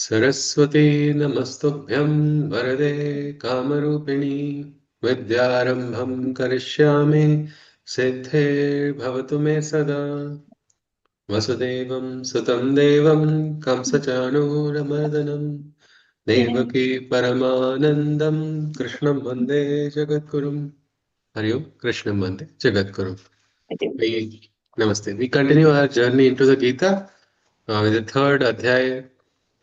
सरस्वती नमस्तुभ्यं वरदे कामरूपिणी विद्यारम्भं करिष्यामि सिद्धिर्भवतु मे सदा वसुदेवं सुतं देवं कंसचाणूरमर्दनं देवकी परमानन्दं कृष्णं वन्दे जगद्गुरुं हरि ओम कृष्णं वन्दे जगद्गुरुं Namaste. We continue our journey into the Gita with the third adhyaya,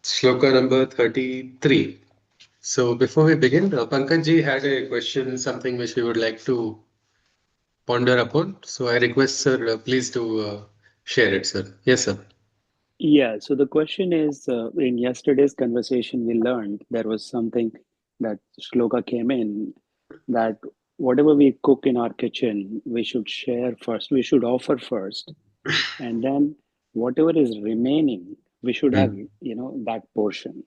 shloka number 33. So before we begin, Pankaj ji had a question, something which we would like to ponder upon. So I request sir, please to share it, sir. Yes, sir. Yeah, so the question is in yesterday's conversation, we learned there was something that shloka came in that whatever we cook in our kitchen, we should share first, we should offer first, and then whatever is remaining, we should have, Hmm. that portion.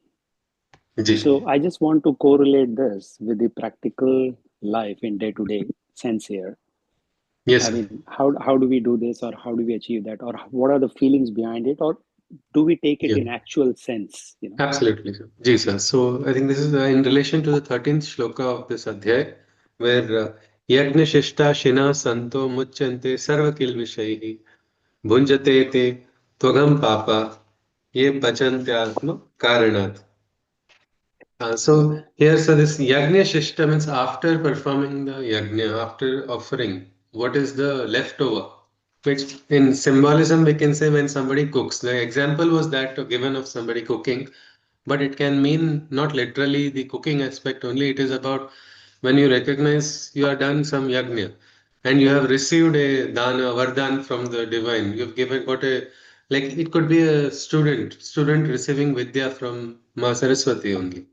Ji. So I just want to correlate this with the practical life in day-to-day sense here. Yes, I sir. mean, how do we do this, or how do we achieve that, or what are the feelings behind it, or do we take it Yeah. in actual sense? Absolutely, sir. Ji, sir. So I think this is in relation to the 13th shloka of this adhyay, where Yajna Shishta Shina Santo Muchante Sarvakil Vishaihi भुंजते ते त्वगम पापा ये पचन्त्यात्म कारणात्. So here, so this yajna shishta means after performing the yajna, after offering, what is the leftover? Which in symbolism we can say when somebody cooks. The example was that given of somebody cooking, but it can mean not literally the cooking aspect only. It is about when you recognize you have done some yajna and you have received a dana, vardhan from the divine. You've given got a like it could be a student receiving vidya from Ma Saraswati only.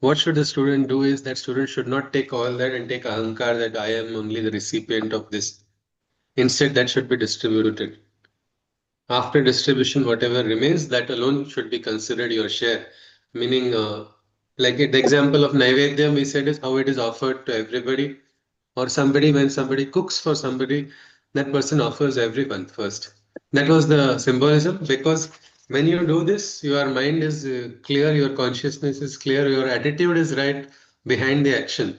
What should the student do is that student should not take all that and take ahankar that I am only the recipient of this. Instead, that should be distributed. After distribution, whatever remains, that alone should be considered your share. Meaning, like the example of Naivedya we said is how it is offered to everybody, or somebody, when somebody cooks for somebody, that person offers everyone first. That was the symbolism because when you do this, your mind is clear, your consciousness is clear, your attitude is right behind the action.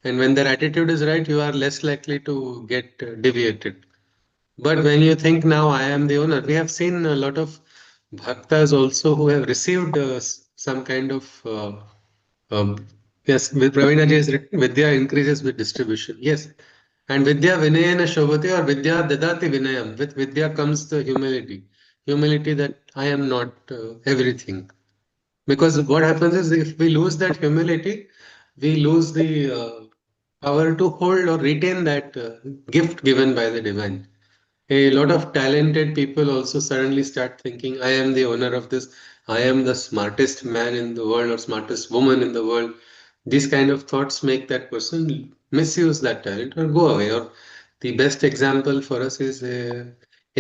And when their attitude is right, you are less likely to get deviated. But when you think now I am the owner, we have seen a lot of bhaktas also who have received some kind of yes. With Pravina ji has written Vidya increases with distribution. Yes, and Vidya Vinayana Shobhati or Vidya Dadati Vinayam. With Vidya comes the humility, humility that I am not everything. Because what happens is if we lose that humility, we lose the power to hold or retain that gift given by the divine. A lot of talented people also suddenly start thinking, I am the owner of this, I am the smartest man in the world or smartest woman in the world. These kind of thoughts make that person misuse that talent or go away. Or the best example for us is a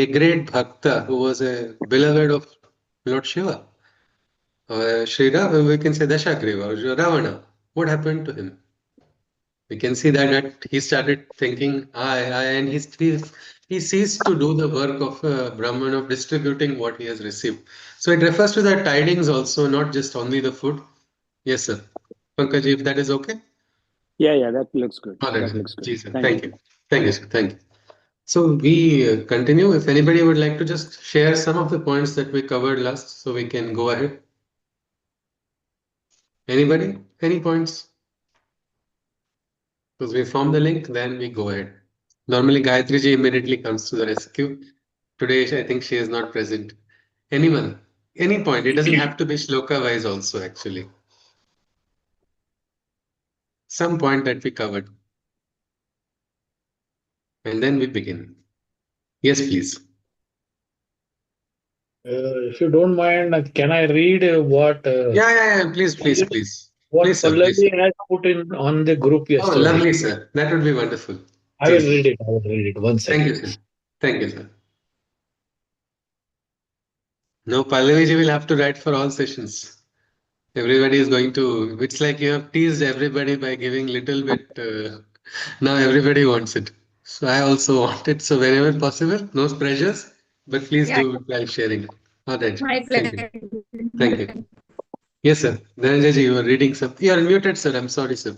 great bhakta who was a beloved of Lord Shiva. Sri Ram, we can say Dashagriva or Ravana. What happened to him? We can see that he started thinking, and he ceased to do the work of Brahman of distributing what he has received. So it refers to the tidings also, not just only the food. Yes, sir. Pankaj, if that is okay. Yeah, yeah, that looks good. All right, That sir. looks good. Ji, sir. Thank Thank you. you. Thank you, sir. Thank you. So we continue. If anybody would like to just share some of the points that we covered last, so we can go ahead. Anybody? Any points? Because we form the link, then we go ahead. Normally, Gayatri ji immediately comes to the rescue. Today, I think she is not present. Anyone, any point. It doesn't have to be shloka wise, also, actually. Some point that we covered. And then we begin. Yes, please. If you don't mind, can I read Yeah. Please, please, please. what Please, sir, please. Pallavi has put in on the group Oh, yesterday? lovely, sir. That would be wonderful. I will Please. read it. I will read it. One Thank you, second. sir. Thank you, sir. No, Pallavi ji will have to write for all sessions. Everybody is going to. It's like you have teased everybody by giving little bit. Now everybody wants it. So I also want it. So whenever possible, no pressures, but please Yeah, do while sharing. All right. my Thank you. pleasure. Thank you. Yes, sir. Dhananjay, you were reading something. You are muted, sir. I'm sorry, sir.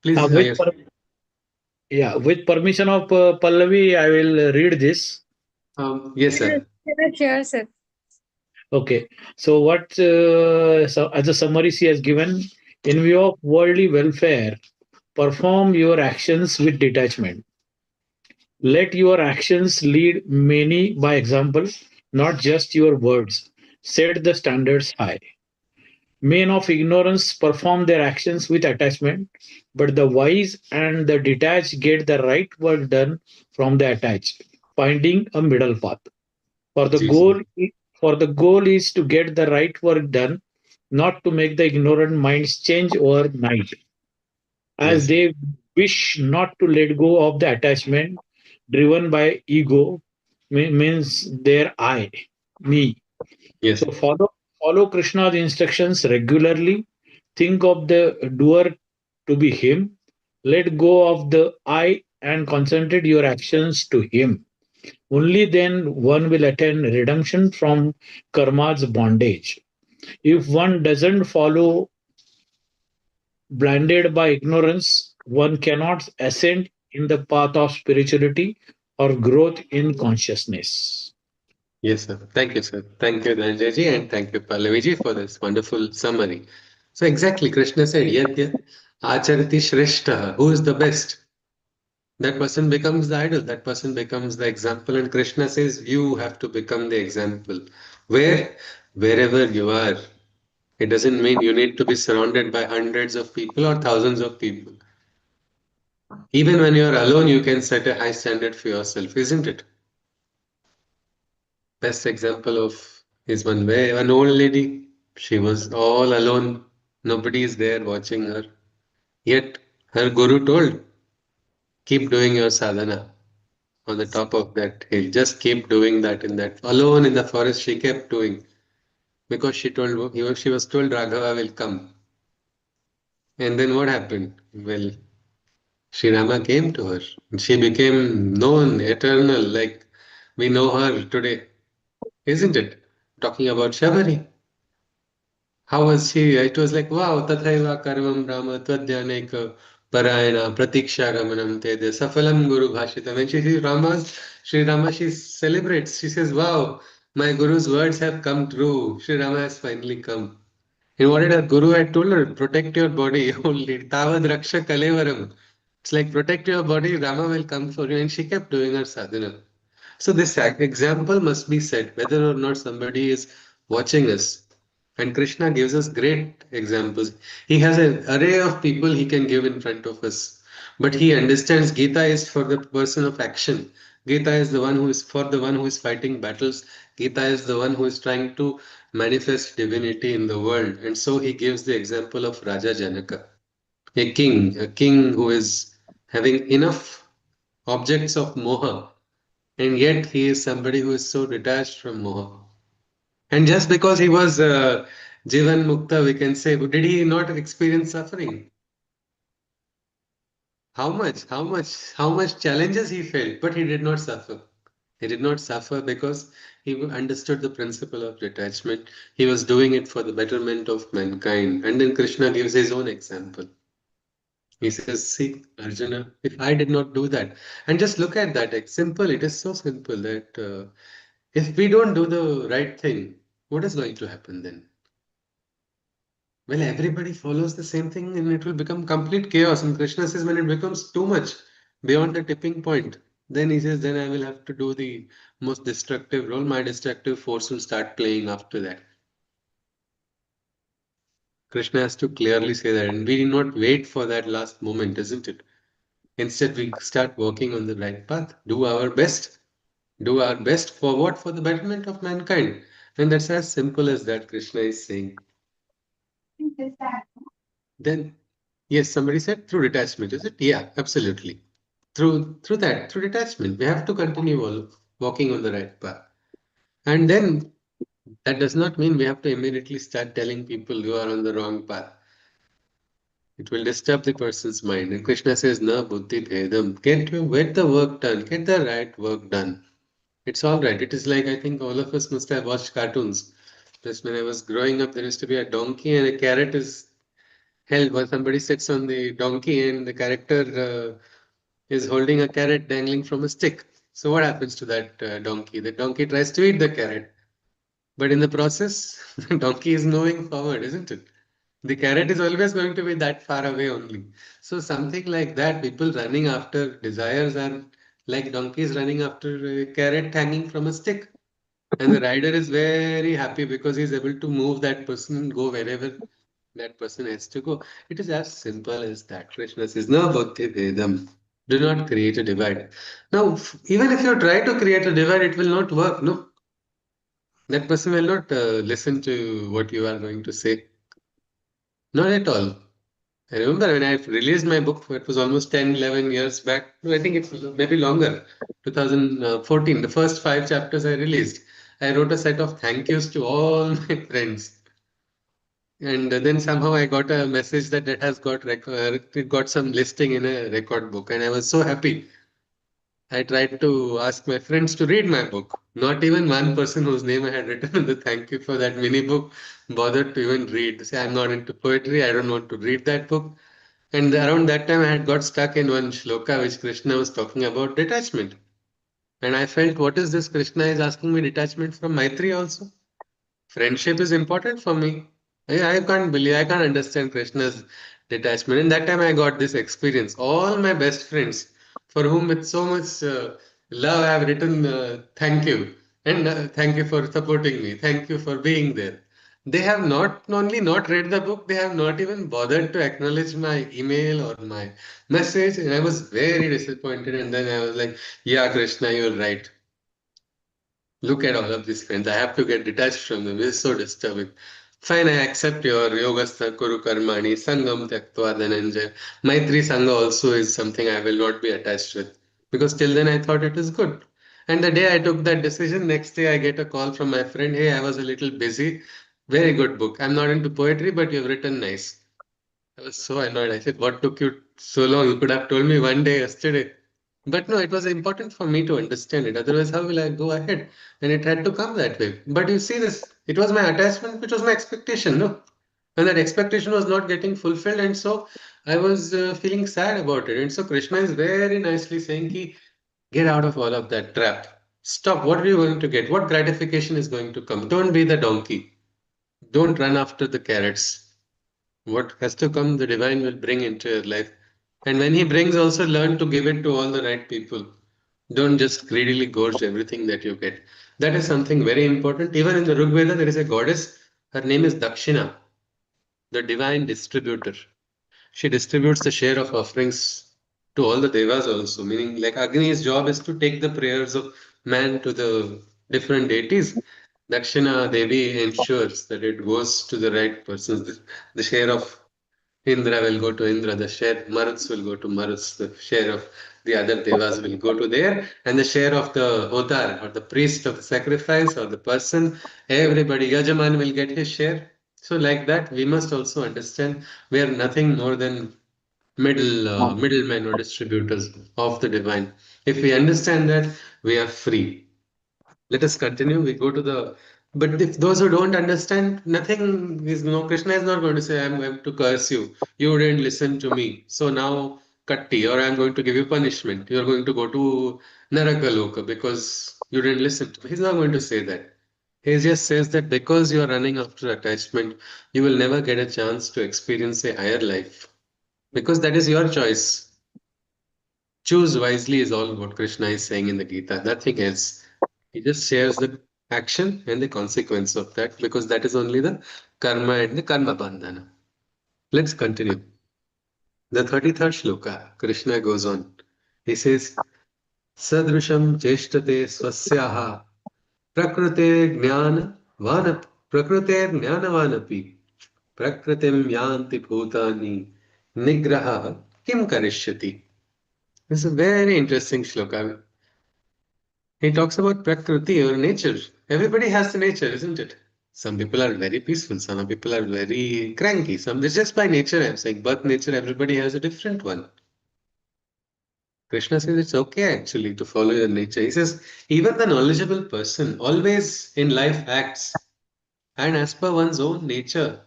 Please, With yes. yeah, with permission of Pallavi, I will read this. Yes, sir. Sure, sir. Okay. So what so as a summary she has given, in view of worldly welfare, perform your actions with detachment. Let your actions lead many by example, not just your words. Set the standards high. Men of ignorance perform their actions with attachment, but the wise and the detached get the right work done from the attached, finding a middle path. For the Ji, sir. goal is to get the right work done, not to make the ignorant minds change overnight, as Yes. they wish not to let go of the attachment driven by ego, means their I, me. Yes. So follow Krishna's instructions regularly. Think of the doer to be him. Let go of the I and concentrate your actions to him. Only then one will attain redemption from karma's bondage. If one doesn't follow, blinded by ignorance, one cannot ascend in the path of spirituality or growth in consciousness. Yes, sir. Thank you, sir. Thank you, Dhananjay ji, and thank you, Pallavi ji, for this wonderful summary. So exactly, Krishna said, Yad yad acharati shrestha. Who is the best? That person becomes the idol. That person becomes the example. And Krishna says, you have to become the example. Where? Wherever you are. It doesn't mean you need to be surrounded by hundreds of people or thousands of people. Even when you're alone, you can set a high standard for yourself, isn't it? Best example of is one way an old lady. She was all alone. Nobody is there watching her. Yet her guru told, keep doing your sadhana on the top of that hill. Just keep doing that in that. Alone in the forest, she kept doing because she was told Raghava will come. And then what happened? Well, Sri Rama came to her. She became known, eternal, like we know her today, isn't it? Talking about Shabari. How was she? It was like, wow, tathaiva karvam Rama tvadyanaika parayana pratiksha gamanam tede safalam guru bhashitam. When she sees Sri Rama, she celebrates. She says, wow, my guru's words have come true. Sri Rama has finally come. And what did her guru had told her? Protect your body only. Tavad raksha kalevaram. It's like protect your body, Rama will come for you. And she kept doing her sadhana. So this example must be set, whether or not somebody is watching us. And Krishna gives us great examples. He has an array of people he can give in front of us. But he understands Gita is for the person of action. Gita is the one who is for the one who is fighting battles. Gita is the one who is trying to manifest divinity in the world. And so he gives the example of Raja Janaka, a king who is having enough objects of moha, and yet he is somebody who is so detached from moha. And just because he was Jivan Mukta, we can say, did he not experience suffering? How much challenges he felt, but he did not suffer. He did not suffer because he understood the principle of detachment. He was doing it for the betterment of mankind. And then Krishna gives his own example. He says, see, Arjuna, if I did not do that, and just look at that, it's simple, it is so simple that if we don't do the right thing, what is going to happen then? Well, everybody follows the same thing and it will become complete chaos. And Krishna says, when it becomes too much beyond the tipping point, then he says, then I will have to do the most destructive role. My destructive force will start playing after that. Krishna has to clearly say that. And we do not wait for that last moment, isn't it? Instead, we start working on the right path, do our best. Do our best for what? For the betterment of mankind. And that's as simple as that, Krishna is saying. Then, yes, somebody said through detachment, is it? Yeah, absolutely. Through detachment, we have to continue walking on the right path. And then that does not mean we have to immediately start telling people you are on the wrong path. It will disturb the person's mind. And Krishna says, Na buddhi bhedam. Get the work done, get the right work done. It's all right. It is like, I think all of us must have watched cartoons. Just when I was growing up, there used to be a donkey and a carrot is held while somebody sits on the donkey and the character is holding a carrot dangling from a stick. So what happens to that donkey? The donkey tries to eat the carrot, but in the process, the donkey is moving forward, isn't it? The carrot is always going to be that far away only. So something like that, people running after desires are like donkeys running after a carrot hanging from a stick. And the rider is very happy because he's able to move that person and go wherever that person has to go. It is as simple as that. Krishna says, "No bhakti vedam." Do not create a divide. Now, even if you try to create a divide, it will not work. No, that person will not listen to what you are going to say. Not at all. I remember when I released my book, it was almost 10, 11 years back. No, I think it's maybe longer, 2014. The first 5 chapters I released. I wrote a set of thank yous to all my friends. And then somehow I got a message that it has got it got some listing in a record book, and I was so happy. I tried to ask my friends to read my book. Not even one person whose name I had written in the thank you for that mini book bothered to even read. Say, I'm not into poetry. I don't want to read that book. And around that time, I had got stuck in one shloka which Krishna was talking about detachment. And I felt, what is this? Krishna is asking me detachment from Maitri also. Friendship is important for me. I can't believe, I can't understand Krishna's detachment. And that time I got this experience. All my best friends, for whom with so much love, I have written thank you. And thank you for supporting me. Thank you for being there. They have not only not read the book, they have not even bothered to acknowledge my email or my message. And I was very disappointed. And then I was like, yeah, Krishna, you're right. Look at all of these friends. I have to get detached from them. This is so disturbing. Fine, I accept your Yogastha Kuru Karmani, Sangam Tyaktva Dhananjay. Maitri Sangha also is something I will not be attached with. Because till then I thought it is good. And the day I took that decision, next day I get a call from my friend, hey, I was a little busy. Very good book. I'm not into poetry, but you've written nice. I was so annoyed. I said, what took you so long? You could have told me one day yesterday. But no, it was important for me to understand it. Otherwise, how will I go ahead? And it had to come that way. But you see this, it was my attachment, which was my expectation, no? And that expectation was not getting fulfilled. And so I was feeling sad about it. And so Krishna is very nicely saying, ki, get out of all of that trap. Stop. What are you going to get? What gratification is going to come? Don't be the donkey. Don't run after the carrots. What has to come, the divine will bring into your life. And when he brings, also learn to give it to all the right people. Don't just greedily gorge everything that you get. That is something very important. Even in the Rig Veda, there is a goddess. Her name is Dakshina, the divine distributor. She distributes the share of offerings to all the devas also, meaning like Agni's job is to take the prayers of man to the different deities. Dakshina Devi ensures that it goes to the right persons. The share of Indra will go to Indra, the share Maruts will go to Maruts, the share of the other devas will go to there, and the share of the Hodar or the priest of the sacrifice or the person, everybody, Yajaman will get his share. So, like that, we must also understand we are nothing more than middlemen or distributors of the divine. If we understand that, we are free. Let us continue. We go to the. But if those who don't understand, nothing is no. Krishna is not going to say, "I'm going to curse you. You didn't listen to me. So now katti, or I'm going to give you punishment. You're going to go to Narakaloka because you didn't listen to me." He's not going to say that. He just says that because you are running after attachment, you will never get a chance to experience a higher life because that is your choice. Choose wisely is all what Krishna is saying in the Gita, nothing else. He just shares the action and the consequence of that because that is only the karma and the karma bandhana. Let's continue. The 33rd shloka, Krishna goes on. He says, Sadrusham cheshtate swasyaha prakrute jnana vanap prakrute jnanavanapi prakritim yanti bhutani nigraha kim karishyati. This is a very interesting shloka. He talks about Prakriti or nature. Everybody has the nature, isn't it? Some people are very peaceful, some people are very cranky. Some it's just by nature, I'm saying. But nature, everybody has a different one. Krishna says it's okay actually to follow your nature. He says even the knowledgeable person always in life acts and as per one's own nature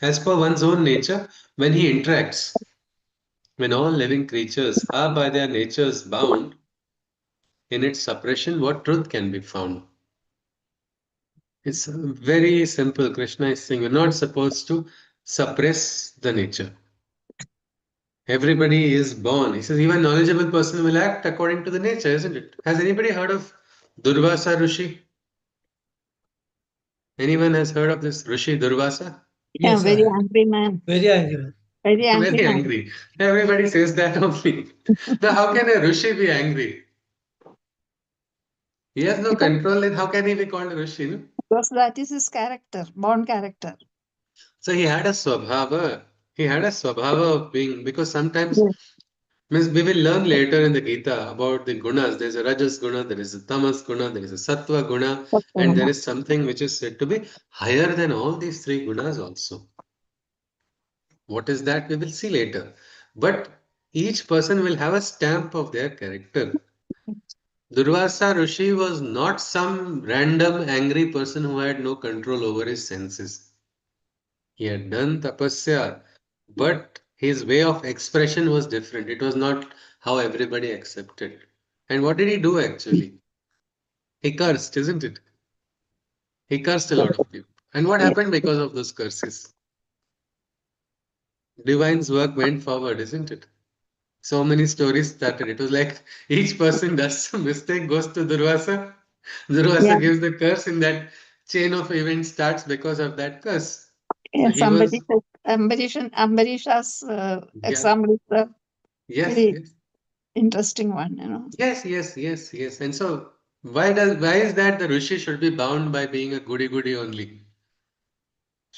as per one's own nature when he interacts. When all living creatures are by their natures bound, in its suppression, what truth can be found? It's very simple. Krishna is saying we're not supposed to suppress the nature. Everybody is born. He says even knowledgeable person will act according to the nature, isn't it? Has anybody heard of Durvasa Rishi? Anyone has heard of this Rishi Durvasa? Yeah, Yes, I very have. angry man. Very angry. Very angry Very man. angry. Everybody says that only. Now, how can a Rishi be angry? He has no control. Then how can he be called a Rishi? No? Because that is his character, born character. So he had a swabhava. He had a swabhava of being, because sometimes Yes. means we will learn later in the Gita about the gunas. There's a rajas guna, there is a tamas guna, there is a sattva guna, and there is something which is said to be higher than all these three gunas also. What is that? We will see later. But each person will have a stamp of their character. Durvasa Rishi was not some random angry person who had no control over his senses. He had done tapasya, but his way of expression was different. It was not how everybody accepted. And what did he do actually? He cursed, isn't it? He cursed a lot of people. And what Yeah. happened because of those curses? Divine's work went forward, isn't it? So many stories started. It was like each person does some mistake, goes to Durvasa. Yeah. Durvasa gives the curse, in that chain of events starts because of that curse. So Yeah, he somebody was, said Ambarisha's yeah, example is a yes, very yes. interesting one. Yes. And so why is that the Rishi should be bound by being a goody goody only?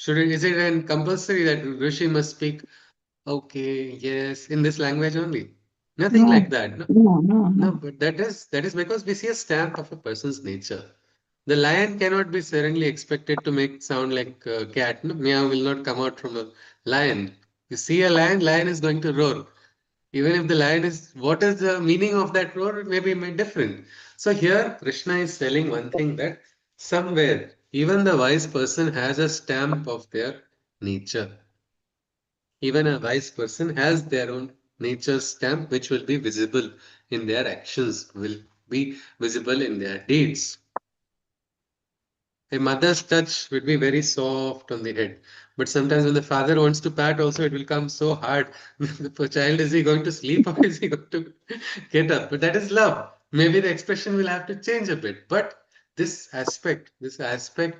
Is it an compulsory that Rishi must speak okay, yes, in this language only? Nothing No, like that. No, no, no. but that is because we see a stamp of a person's nature. The lion cannot be suddenly expected to make sound like a cat. No, meow will not come out from a lion. You see a lion, lion is going to roar. Even if the lion is, what is the meaning of that roar? Maybe different. So here Krishna is telling one thing, that somewhere even the wise person has a stamp of their nature. Even a wise person has their own nature stamp, which will be visible in their actions, will be visible in their deeds. A mother's touch would be very soft on the head. But sometimes when the father wants to pat also, it will come so hard. The child, is he going to sleep or is he going to get up? But that is love. Maybe the expression will have to change a bit. But this aspect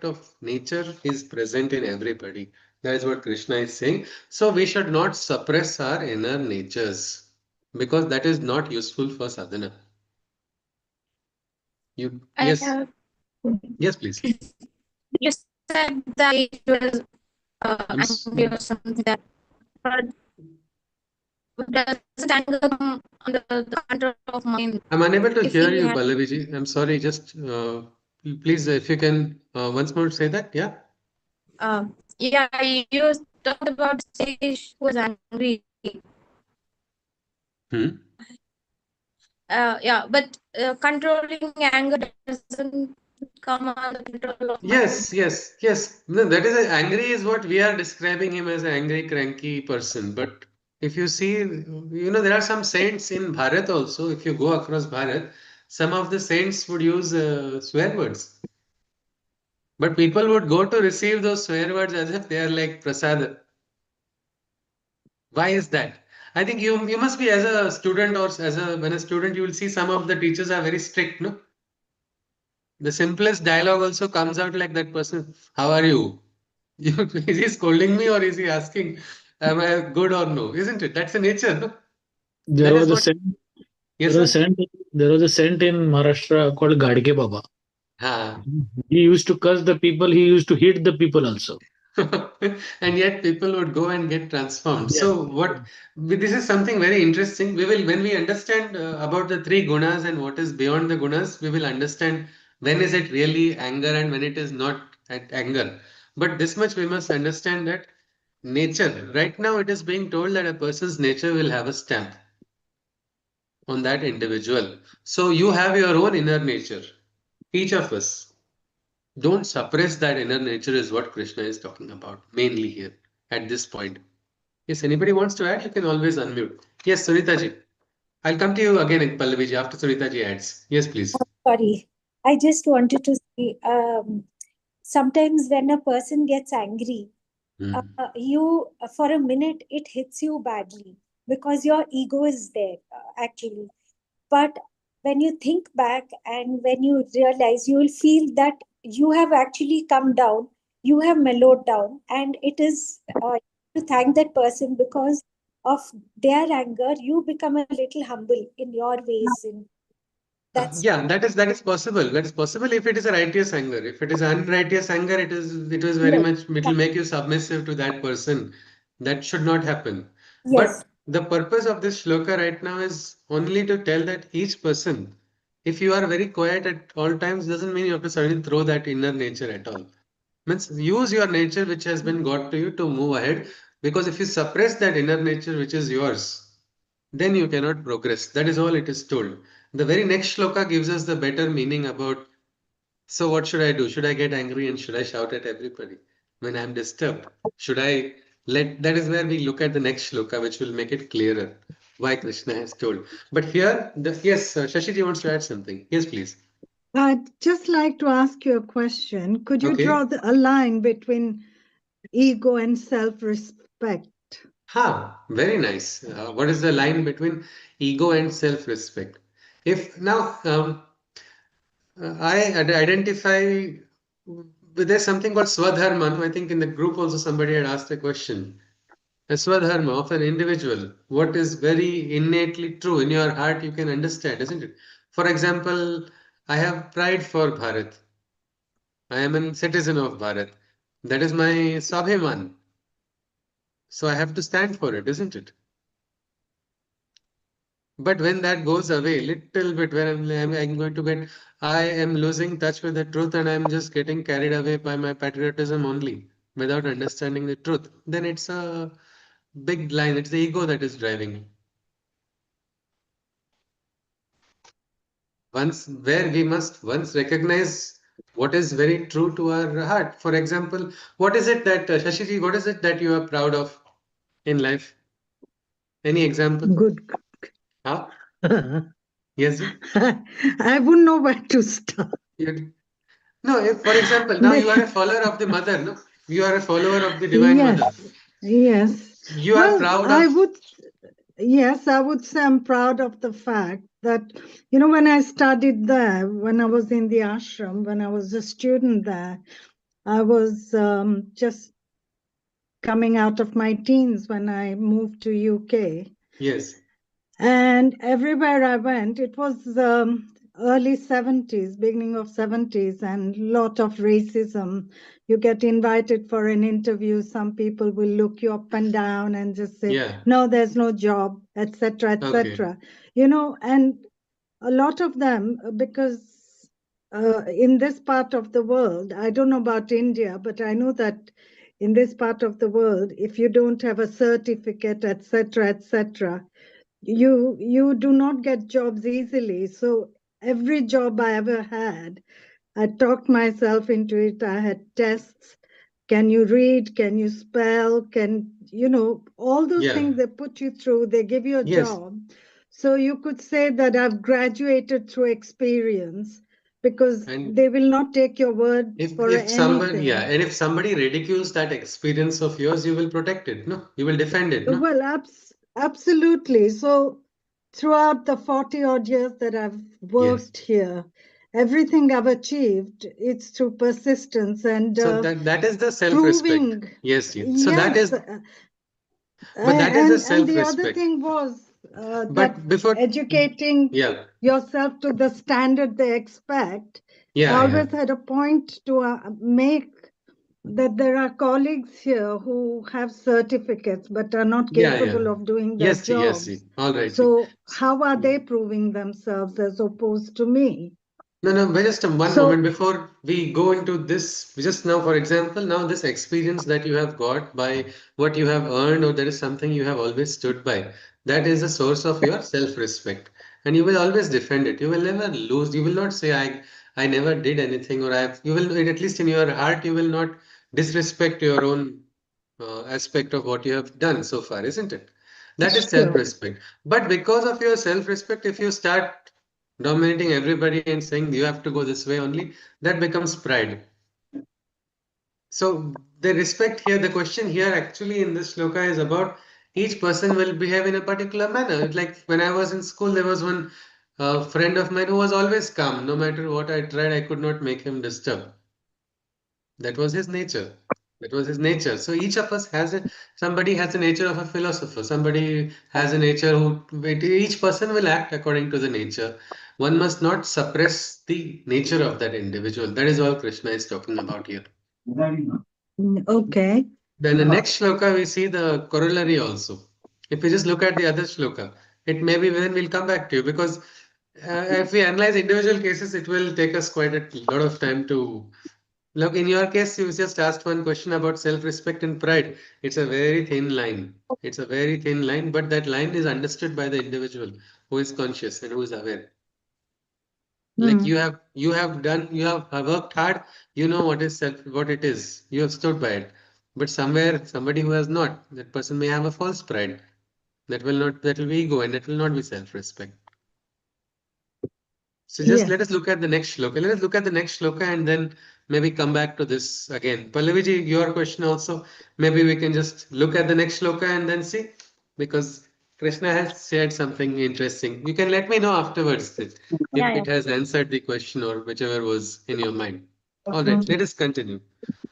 of nature is present in everybody. That is what Krishna is saying. So we should not suppress our inner natures, because that is not useful for sadhana. I Yes, have yes, please. you said that it was I'm s- angry or something that but doesn't anger come under the control of mind I'm unable to if hear we you, have Pallavi. I'm sorry. Just please, if you can once more say that. Yeah. yeah, you talked about sage who was angry. Hmm. Yeah, but controlling anger doesn't come under control of mind. Yes. No, that is angry is what we are describing him as, an angry, cranky person. But if you see, there are some saints in Bharat also. If you go across Bharat, some of the saints would use swear words. But people would go to receive those swear words as if they are like prasad. Why is that? I think you must be, as a student, or when a student, you will see some of the teachers are very strict, no? The simplest dialogue also comes out like that person, how are you? Is he scolding me, or is he asking, am I good or no? Isn't it? That's the nature, no? There That is was a what. saint. Yes, There was a sir. saint. There was a saint in Maharashtra called Gadge Baba. Ha. He used to curse the people. He used to hit the people also. And yet people would go and get transformed. Yeah. So this is something very interesting. When we understand about the three gunas and what is beyond the gunas, we will understand when is it really anger and when it is not anger. But this much we must understand, that nature, right now it is being told that a person's nature will have a stamp on that individual. So you have your own inner nature, each of us. Don't suppress that inner nature is what Krishna is talking about mainly here at this point. Yes, anybody wants to add, you can always unmute. Yes, Sunita ji. I'll come to you again in Pallavi ji after Sunita ji adds. Yes, please. Sorry, I just wanted to say, sometimes when a person gets angry, you for a minute it hits you badly because your ego is there actually. But when you think back and when you realize, you will feel that you have actually come down, you have mellowed down, and it is to thank that person because of their anger. You become a little humble in your ways, and that's Yeah, that is possible. That is possible if it is a righteous anger. If it is unrighteous anger, it is very yes, much, it will make you submissive to that person. That should not happen. yes, But the purpose of this shloka right now is only to tell that each person, if you are very quiet at all times, doesn't mean you have to suddenly throw that inner nature at all. Means use your nature which has been got to you to move ahead. Because if you suppress that inner nature which is yours, then you cannot progress. That is all it is told. The very next shloka gives us the better meaning about, so what should I do? Should I get angry and should I shout at everybody when I'm disturbed? Should I let, that is where we look at the next shloka, which will make it clearer why Krishna has told. But here, yes, Shashiji wants to add something. Yes, please. I'd just like to ask you a question. Could you Okay. draw a line between ego and self-respect? Very nice. What is the line between ego and self-respect? If now, I identify there's something called Swadharma. I think in the group also somebody had asked a question. A Swadharma of an individual, what is very innately true in your heart, you can understand, isn't it? For example, I have pride for Bharat. I am a citizen of Bharat. That is my Swabhiman. So I have to stand for it, isn't it? But when that goes away, little bit, when I'm going to get, I am losing touch with the truth and I'm just getting carried away by my patriotism only without understanding the truth, then it's a big line. It's the ego that is driving. Where we must once recognize what is very true to our heart. For example, what is it that, Shashiji, what is it that you are proud of in life? Any example? Good. Huh? Yes, ji? I wouldn't know where to start. No, if, for example, now you are a follower of the mother, no? You are a follower of the Divine Mother. Yes. You are proud of. Yes, I would say I'm proud of the fact that, when I studied there, when I was in the ashram, when I was a student there, I was just coming out of my teens when I moved to UK. Yes. And everywhere I went, it was early 70s, beginning of 70s, and lot of racism. You get invited for an interview, some people will look you up and down and just say, no, there's no job, etc., etc. And a lot of them, because in this part of the world, I don't know about India, but I know that in this part of the world, if you don't have a certificate, etc., etc., you do not get jobs easily. So every job I ever had, I talked myself into it. I had tests. Can you read? Can you spell? All those things they put you through. They give you a job. So you could say that I've graduated through experience, because they will not take your word for anything. And if somebody ridicules that experience of yours, you will protect it, no? You will defend it, no? Well, absolutely. So throughout the 40 odd years that I've worked here, everything I've achieved, it's through persistence and so that is the self-respect. Yes. So that is, but that is the self-respect. And the other thing was that before educating yourself to the standard they expect, I always had a point to make that there are colleagues here who have certificates but are not capable of doing their jobs. All right. So how are they proving themselves as opposed to me? No, but just one moment before we go into this. Just now, for example, now this experience that you have got by what you have earned, or there is something you have always stood by, that is a source of your self-respect. and you will always defend it. You will never lose. You will not say, I never did anything, or you will, at least in your heart, you will not disrespect your own aspect of what you have done so far, isn't it? That is Sure. self-respect. But because of your self-respect, if you start dominating everybody and saying you have to go this way only, that becomes pride. So the respect here, the question here actually in this shloka is about each person will behave in a particular manner. Like when I was in school, there was one friend of mine who was always calm. No matter what I tried, I could not make him disturb. That was his nature. That was his nature. So each of us has somebody has the nature of a philosopher. Somebody has a nature each person will act according to the nature. One must not suppress the nature of that individual. That is all Krishna is talking about here. Okay. Then the next shloka, we see the corollary also. If we just look at the other shloka, it may be then we'll come back to you because if we analyze individual cases, it will take us quite a lot of time to look. In your case, you just asked one question about self-respect and pride. It's a very thin line. It's a very thin line, but that line is understood by the individual who is conscious and who is aware. Like you have worked hard, you know what is what it is. You have stood by it. But somewhere, somebody who has not, that person may have a false pride. That will be ego and that will not be self-respect. So just let us look at the next shloka. Let us look at the next shloka and then maybe come back to this again. Pallaviji, your question also, maybe we can just look at the next shloka and then see, because Krishna has shared something interesting. You can let me know afterwards if Yeah, yeah. it has answered the question or whichever was in your mind. All right, let us continue.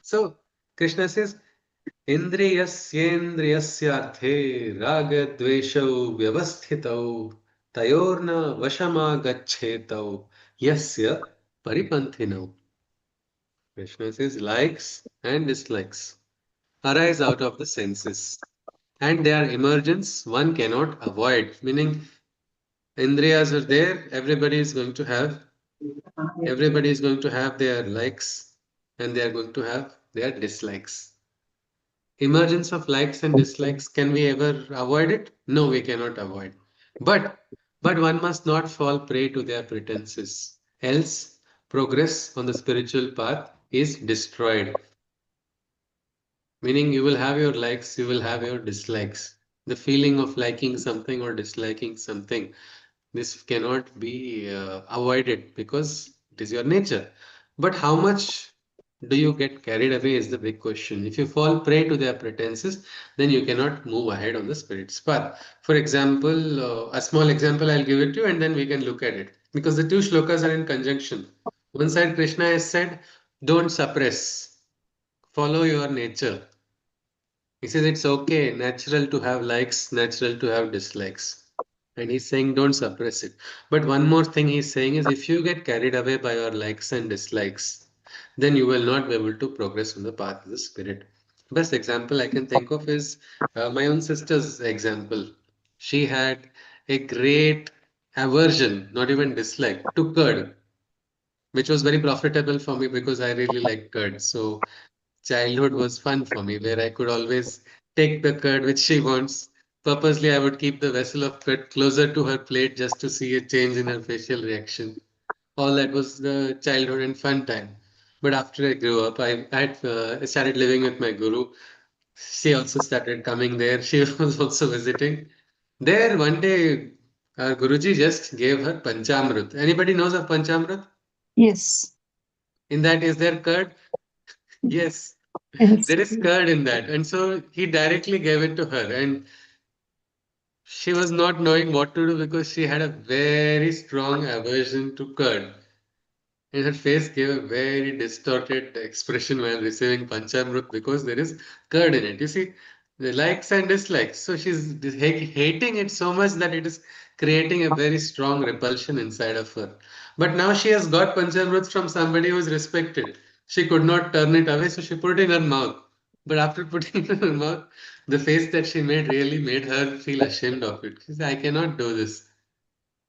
So Krishna says, इन्द्रियस्येन्द्रियस्यार्थे रागद्वेषौ व्यवस्थितौ तयोर्न वशमागच्छेतौ यस्य परिपन्थिनौ. Krishna says likes and dislikes arise out of the senses and their emergence one cannot avoid, meaning indriyas are there, everybody is going to have their likes and they are going to have their dislikes. Emergence of likes and dislikes, can we ever avoid it? No, we cannot avoid. But one must not fall prey to their pretenses. Else, progress on the spiritual path is destroyed. Meaning you will have your likes, you will have your dislikes. The feeling of liking something or disliking something, this cannot be avoided because it is your nature. But how much do you get carried away is the big question. If you fall prey to their pretenses, then you cannot move ahead on the spirit's path. For example, a small example I'll give it to you and then we can look at it. Because the two shlokas are in conjunction. One side Krishna has said, don't suppress, follow your nature. He says it's okay, natural to have likes, natural to have dislikes. And he's saying don't suppress it. But one more thing he's saying is if you get carried away by your likes and dislikes, then you will not be able to progress on the path of the spirit. Best example I can think of is my own sister's example. She had a great aversion, not even dislike, to curd, which was very profitable for me because I really like curd. So childhood was fun for me, where I could always take the curd which she wants. Purposely, I would keep the vessel of curd closer to her plate just to see a change in her facial reaction. All that was the childhood and fun time. But after I grew up, I started living with my guru. She also started coming there. She was also visiting. There, one day, our Guruji just gave her Panchamrit. Anybody knows of Panchamrit? Yes. In that, is there curd? Yes. Yes. There is curd in that. And so he directly gave it to her. And she was not knowing what to do because she had a very strong aversion to curd. And her face gave a very distorted expression while receiving Panchamrut because there is curd in it. You see, the likes and dislikes. So she's hating it so much that it is creating a very strong repulsion inside of her. But now she has got Panchamrut from somebody who is respected. She could not turn it away, so she put it in her mouth. But after putting it in her mouth, the face that she made really made her feel ashamed of it. She said, I cannot do this.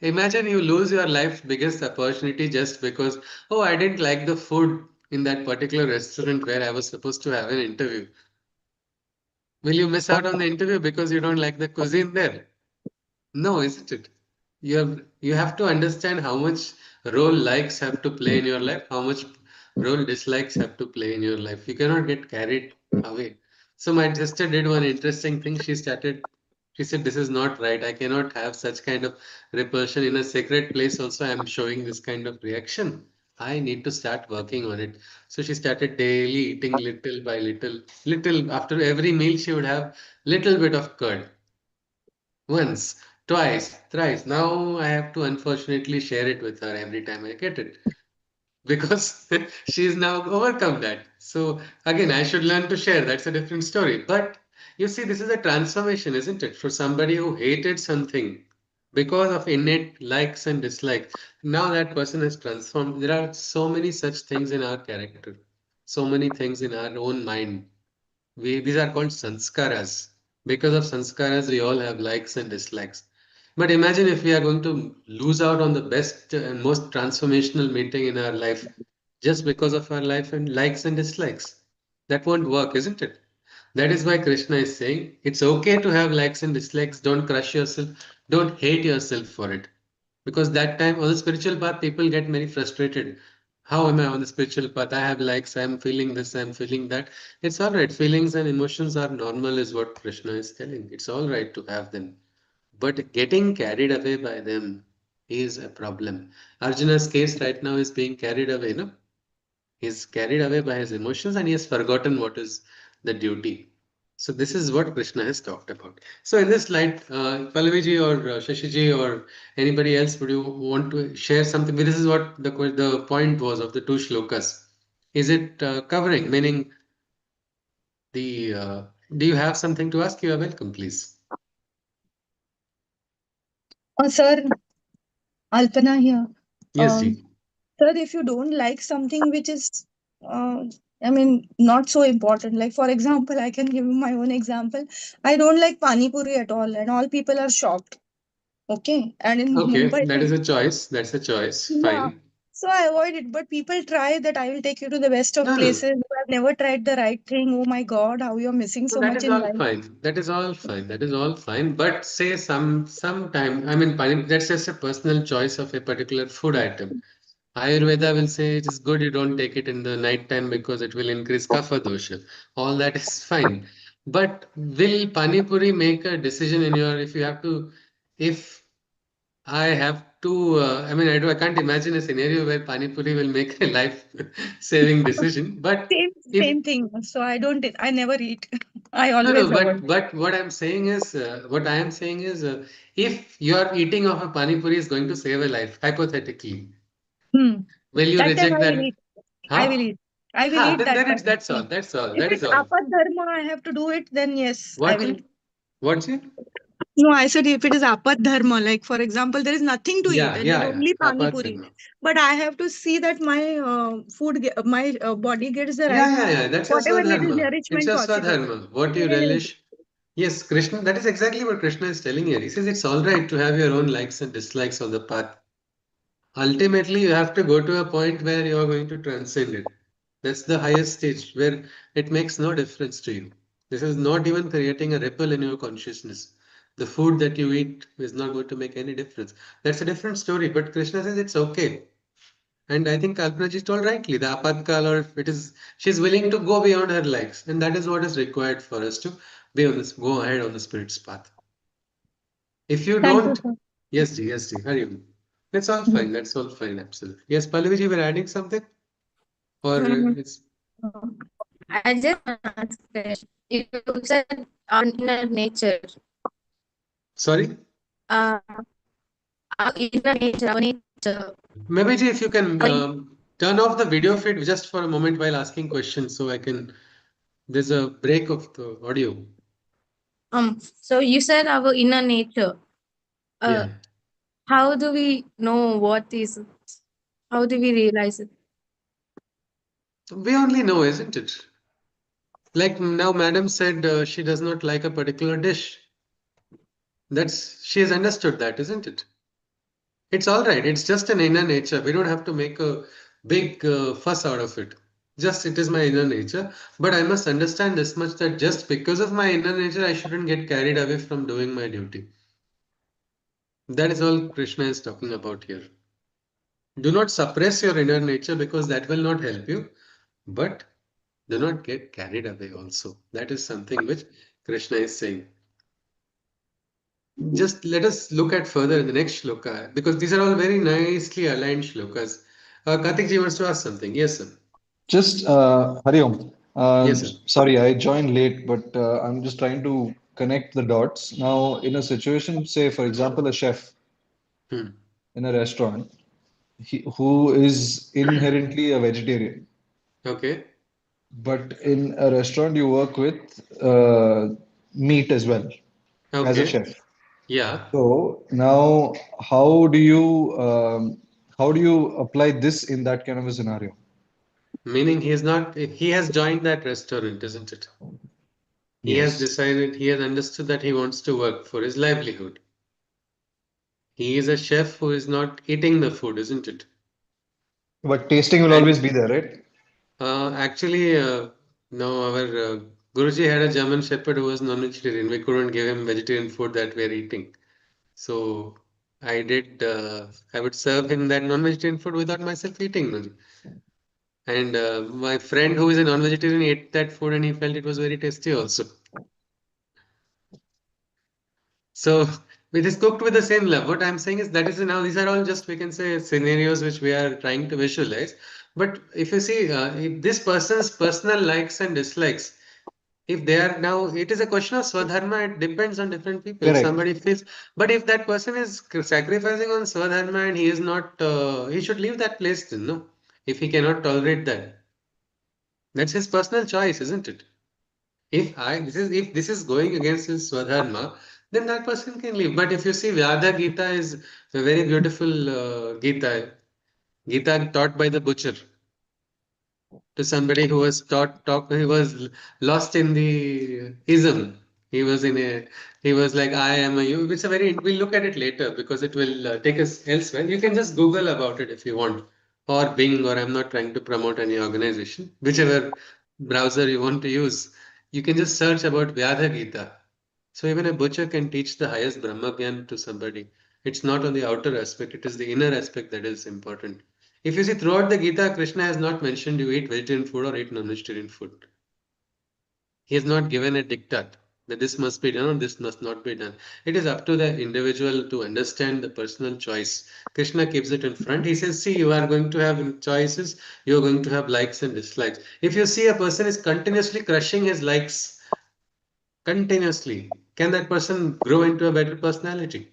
Imagine you lose your life's biggest opportunity just because, oh, I didn't like the food in that particular restaurant where I was supposed to have an interview. Will you miss out on the interview because you don't like the cuisine there? No, isn't it? you have to understand how much role likes have to play in your life, how much role dislikes have to play in your life. You cannot get carried away. So my sister did one interesting thing. She said, this is not right. I cannot have such kind of repulsion in a sacred place. Also, I'm showing this kind of reaction. I need to start working on it. So she started daily eating little by little, little after every meal, she would have little bit of curd. Once, twice, thrice. Now I have to unfortunately share it with her every time I get it because she's now overcome that. So again, I should learn to share. That's a different story. But you see, this is a transformation, isn't it? For somebody who hated something because of innate likes and dislikes, now that person has transformed. There are so many such things in our character, so many things in our own mind. These are called sanskaras. Because of sanskaras, we all have likes and dislikes. But imagine if we are going to lose out on the best and most transformational meeting in our life just because of our life and likes and dislikes. That won't work, isn't it? That is why Krishna is saying it's okay to have likes and dislikes. Don't crush yourself. Don't hate yourself for it. Because that time on the spiritual path, people get very frustrated. How am I on the spiritual path? I have likes, I'm feeling this, I'm feeling that. It's all right. Feelings and emotions are normal, is what Krishna is telling. It's all right to have them. But getting carried away by them is a problem. Arjuna's case right now is being carried away, no? He's carried away by his emotions and he has forgotten what is the duty. So this is what Krishna has talked about. So in this slide, Pallaviji or Shashiji or anybody else, would you want to share something? This is what the point was of the two shlokas. Is it covering? Meaning the do you have something to ask? You are welcome, please. Sir, Alpana here. Yes, Ji. Sir, if you don't like something which is, uh, I mean, not so important, like for example, I can give you my own example. I don't like pani puri at all, and all people are shocked. Okay, and in Okay, Mumbai, that is a choice. That's a choice. yeah. Fine. So I avoid it, but people try that I will take you to the best of No, no. places. You have never tried the right thing. Oh my God, how you're missing No, so that much is in all life. fine. That is all fine. That is all fine. But say sometime, I mean, that's just a personal choice of a particular food item. Ayurveda will say it is good you don't take it in the night time because it will increase kapha dosha. All that is fine. But will Pani Puri make a decision in your if you have to if I have to I mean I can't imagine a scenario where Pani Puri will make a life saving decision. But Same, if same thing. So I never eat. I no, always no, avoid. but what I'm saying is, what I am saying is, if your eating of a pani puri is going to save a life, hypothetically, Hmm. will you That time reject I will that? eat. I will Huh? eat. I will Ha, eat then that then it's time. that's all. That's all. If That is it's all. apadharma, I have to do it, then yes, I What will. will? What's it? No, I said if it is apadharma, like for example, there is nothing to eat Yeah, and there's yeah, yeah. only pani puri. Apadharma. But I have to see that my my body gets the Yeah, right, yeah, yeah. That's your whatever little swadharma. It's nourishment your possible. swadharma. What I you will eat. relish. Yes, Krishna. That is exactly what Krishna is telling here. He says it's all right to have your own likes and dislikes on the path. Ultimately, you have to go to a point where you are going to transcend it. That's the highest stage where it makes no difference to you. This is not even creating a ripple in your consciousness. The food that you eat is not going to make any difference. That's a different story. But Krishna says it's okay. And I think Kalpana told rightly, the apatkal or if it is, she's willing to go beyond her likes. And that is what is required for us to be on this, go ahead on the spirit's path. If you Thank you, don't, sir. yes, Ji, hurry on. That's all Mhm. fine. That's all fine. Absolutely. Yes, Pallavi, you were adding something? Or Mhm. it's I just want to ask a question. You said our inner nature, sorry? uh, our inner nature, our nature. Maybe Ji, if you can Our, turn off the video feed just for a moment while asking questions so I can, there's a break of the audio. so you said our inner nature. Uh, Yeah. how do we know what is? How do we realize it? We only know, isn't it? Like now, Madam said she does not like a particular dish. She has understood that, isn't it? It's all right. It's just an inner nature. We don't have to make a big fuss out of it. Just it is my inner nature. But I must understand this much that just because of my inner nature, I shouldn't get carried away from doing my duty. That is all Krishna is talking about here. Do not suppress your inner nature because that will not help you, but do not get carried away also. That is something which Krishna is saying. Just let us look at further in the next shloka because these are all very nicely aligned shlokas. Karthik ji wants to ask something. Yes, sir. Just Hari Om. Yes, sir. Sorry, I joined late, but I'm just trying to connect the dots. Now, in a situation, say, for example, a chef Hmm. in a restaurant who is inherently a vegetarian, Okay. but in a restaurant you work with meat as well as a Okay. chef. Yeah. So now, how do you apply this in that kind of a scenario? Meaning he is not, he has joined that restaurant, isn't it? He has Yes. decided, he has understood that he wants to work for his livelihood. He is a chef who is not eating the food, isn't it? But tasting will always And be there, right? actually, no, our Guruji had a German Shepherd who was non-vegetarian. We couldn't give him vegetarian food that we are eating. So I would serve him that non-vegetarian food without myself eating. And my friend who is a non-vegetarian ate that food and he felt it was very tasty also. So it is cooked with the same love. What I'm saying is that is now these are all just we can say scenarios which we are trying to visualize. But if you see if this person's personal likes and dislikes, if they are now, it is a question of swadharma. It depends on different people. If Correct. somebody feels, but if that person is sacrificing on swadharma and he is not, he should leave that place. Then, no, if he cannot tolerate that, that's his personal choice, isn't it? If this is going against his swadharma, then that person can leave. But if you see, Vyadha Gita is a very beautiful Gita taught by the butcher to somebody who was he was lost in the ism. He was in a, he was like, I am a you. It's a very, we'll look at it later because it will take us elsewhere. You can just Google about it if you want, or Bing, or I'm not trying to promote any organization, whichever browser you want to use. You can just search about Vyadha Gita. So even a butcher can teach the highest Brahma Gyan to somebody. It's not on the outer aspect, it is the inner aspect that is important. If you see throughout the Gita, Krishna has not mentioned you eat vegetarian food or eat non-vegetarian food. He has not given a diktat that this must be done or this must not be done. It is up to the individual to understand the personal choice. Krishna keeps it in front. He says, see, you are going to have choices, you are going to have likes and dislikes. If you see a person is continuously crushing his likes, continuously, can that person grow into a better personality?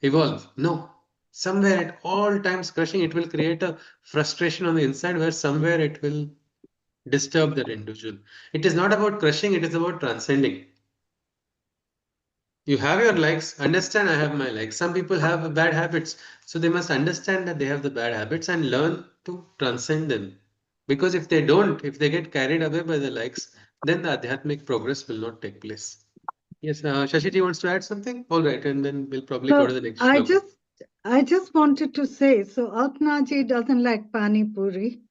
Evolve? No. Somewhere at all times crushing, it will create a frustration on the inside where somewhere it will disturb that individual. It is not about crushing, it is about transcending. You have your likes, understand I have my likes. Some people have bad habits, so they must understand that they have the bad habits and learn to transcend them. Because if they don't, if they get carried away by the likes, then the adhyatmic progress will not take place. Yes, Shashiji wants to add something? All right, and then we'll probably go to So the next I shloka. just wanted to say, so Alpnaji doesn't like pani puri,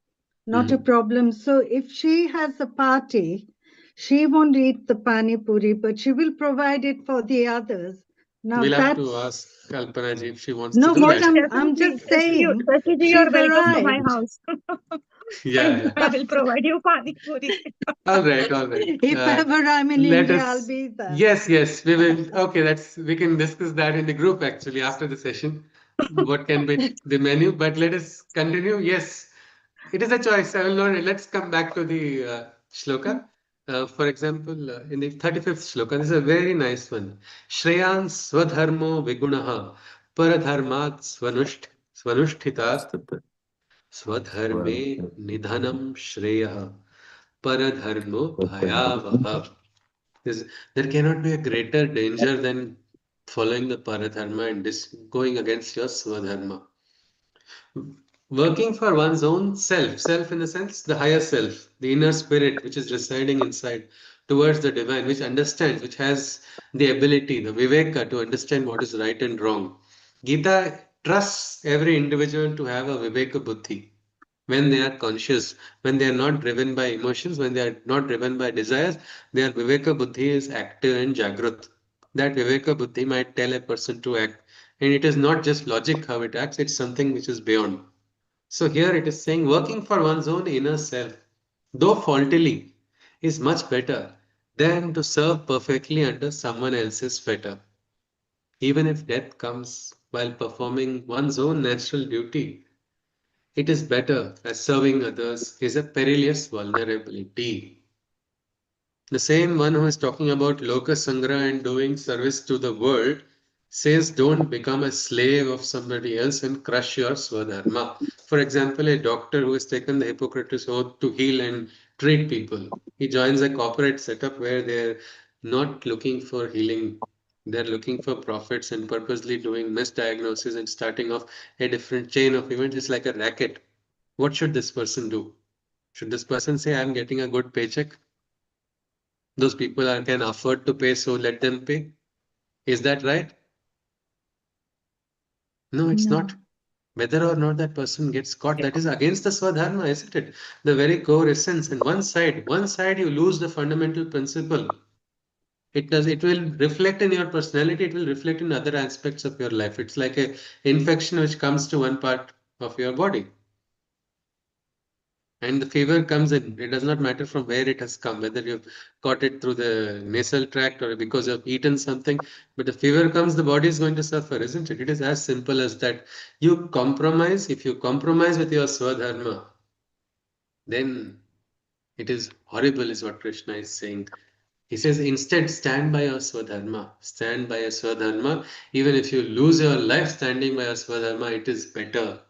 not a problem. So if she has a party, she won't eat the pani puri, but she will provide it for the others. Now We'll have to that's ask Kalpana ji if she wants to no, do but that. Most I'm definitely, just saying Shashi ji, you're she's welcome to my arrived. house. Yeah, yeah. I will provide you pani puri. All right, all right. If ever I'm in Let India, I'll us. be there. Yes, yes, we will. Okay, we can discuss that in the group actually after the session. What can be the menu? But let us continue. Yes, it is a choice. I will not. Let's come back to the shloka. For example, in the 35th shloka, this is a very nice one. Shreyan swadharmo vigunaha paradharmat svanushthitat स्वधर्मे निधनम श्रेयः paradharmo bhayavaha. There cannot be a greater danger than following the paradharma and going against your swadharma. Working for one's own self in the sense, the higher self, the inner spirit which is residing inside towards the divine, which understands, which has the ability, the viveka to understand what is right and wrong. Gita trusts every individual to have a viveka buddhi when they are conscious, when they are not driven by emotions, when they are not driven by desires, their viveka buddhi is active and jagrut. That viveka buddhi might tell a person to act And it is not just logic how it acts, it's something which is beyond. So here it is saying working for one's own inner self, though faultily, is much better than to serve perfectly under someone else's fetter. Even if death comes while performing one's own natural duty, it is better as serving others is a perilous vulnerability. The same one who is talking about Loka Sangra and doing service to the world says don't become a slave of somebody else and crush your Swadharma. For example, a doctor who has taken the Hippocrates oath to heal and treat people. He joins a corporate setup where they're not looking for healing. They're looking for profits and purposely doing misdiagnosis and starting off a different chain of events. It's like a racket. What should this person do? Should this person say, I'm getting a good paycheck? Those people can afford to pay, so let them pay. Is that right? No, it's No. not. Whether or not that person gets caught, that is against the Swadharma, isn't it? The very core essence. And one side you lose the fundamental principle. It will reflect in your personality, it will reflect in other aspects of your life. It's like a infection which comes to one part of your body. And the fever comes in. It does not matter from where it has come, whether you've got it through the nasal tract or because you've eaten something. But the fever comes, the body is going to suffer, isn't it? It is as simple as that. You compromise, if you compromise with your Swadharma, then it is horrible, is what Krishna is saying. He says, instead, stand by your Swadharma. Stand by your Swadharma. Even if you lose your life standing by your Swadharma, it is better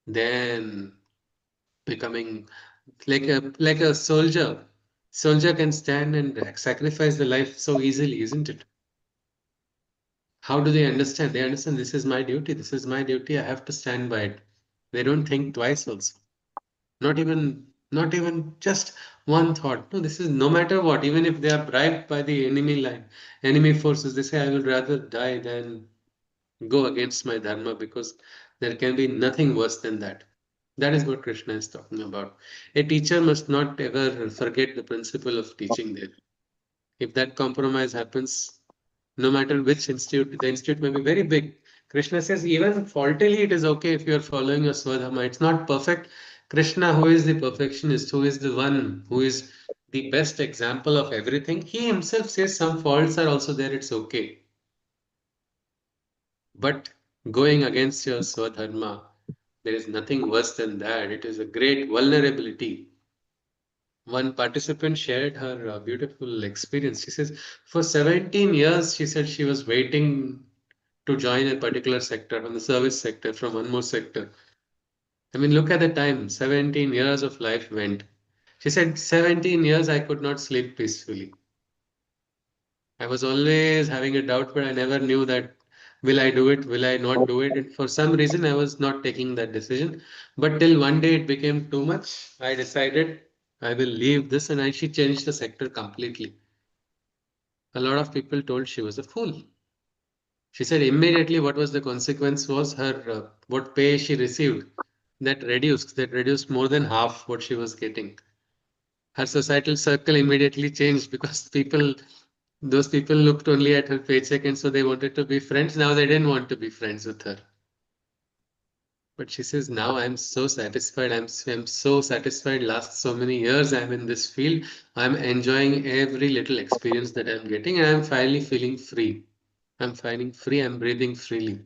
than becoming like a soldier. Soldier can stand and sacrifice the life so easily, isn't it? How do they understand? They understand this is my duty. This is my duty. I have to stand by it. They don't think twice also. Not even just one thought. No, this is no matter what, even if they are bribed by the enemy line, enemy forces, they say, I will rather die than go against my dharma because there can be nothing worse than that. That is what Krishna is talking about. A teacher must not ever forget the principle of teaching there. If that compromise happens, no matter which institute, the institute may be very big. Krishna says even faultily it is okay if you are following your Swadharma. It's not perfect. Krishna, who is the perfectionist, who is the one who is the best example of everything, he himself says some faults are also there, it's okay. But going against your Swadharma, there is nothing worse than that. It is a great vulnerability. One participant shared her beautiful experience. She says, for 17 years, she said she was waiting to join a particular sector, from the service sector, from one more sector. I mean, look at the time, 17 years of life went. She said, 17 years I could not sleep peacefully. I was always having a doubt, but I never knew that will I do it, will I not do it? And for some reason, I was not taking that decision. But till one day it became too much. I decided I will leave this, and she changed the sector completely. A lot of people told she was a fool. She said immediately what was the consequence was her what pay she received that reduced more than half what she was getting. Her societal circle immediately changed because those people looked only at her paycheck and so they wanted to be friends. Now they didn't want to be friends with her. But she says, now I'm so satisfied. I'm so satisfied. Last so many years I'm in this field. I'm enjoying every little experience that I'm getting and I'm finally feeling free. I'm feeling free. I'm breathing freely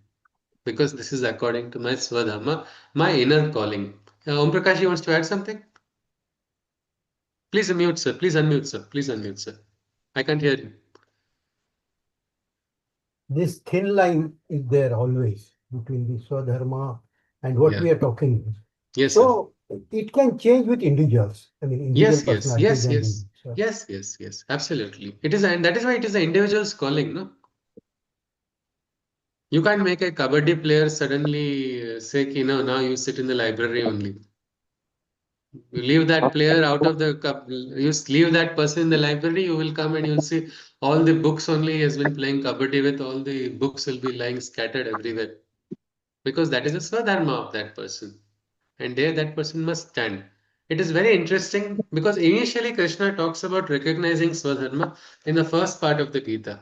because this is according to my Swadharma, my inner calling. Om Prakash, you wants to add something? Please unmute, sir. Please unmute, sir. Please unmute, sir. I can't hear you. This thin line is there always between the Swadharma and what we are talking. Yes, so it can change with individuals. I mean, individual personalities and yes. Absolutely. It is, and that is why it is the individual's calling, no? You can't make a kabaddi player suddenly say, now you sit in the library only. You leave that player out of the cup, you leave that person in the library, you will come and you'll see all the books only he has been playing kabaddi with, all the books will be lying scattered everywhere. Because that is the swadharma of that person. And there that person must stand. It is very interesting because initially Krishna talks about recognizing swadharma in the first part of the Gita.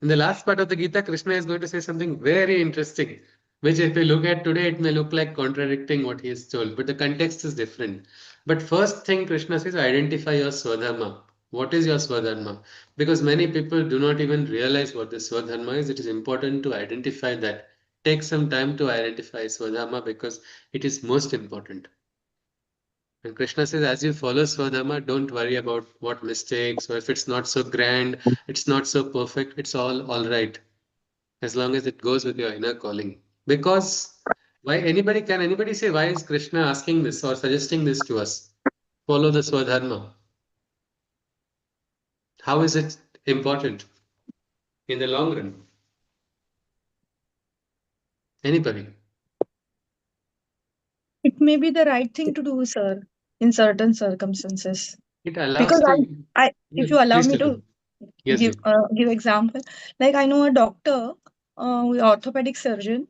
In the last part of the Gita, Krishna is going to say something very interesting, which if we look at today, it may look like contradicting what he has told, but the context is different. But first thing Krishna says, identify your Swadharma. What is your Swadharma? Because many people do not even realize what the Swadharma is. It is important to identify that. Take some time to identify Swadharma because it is most important. And Krishna says, as you follow Swadharma, don't worry about what mistakes or if it's not so grand, it's not so perfect, it's all right. As long as it goes with your inner calling. Because can anybody say why is Krishna asking this or suggesting this to us? Follow the Swadharma. How is it important in the long run? Anybody? It may be the right thing to do, sir, in certain circumstances. It allows Because to. if you allow Please me tell to me. Yes, give dear. give example, like I know a doctor, orthopedic surgeon,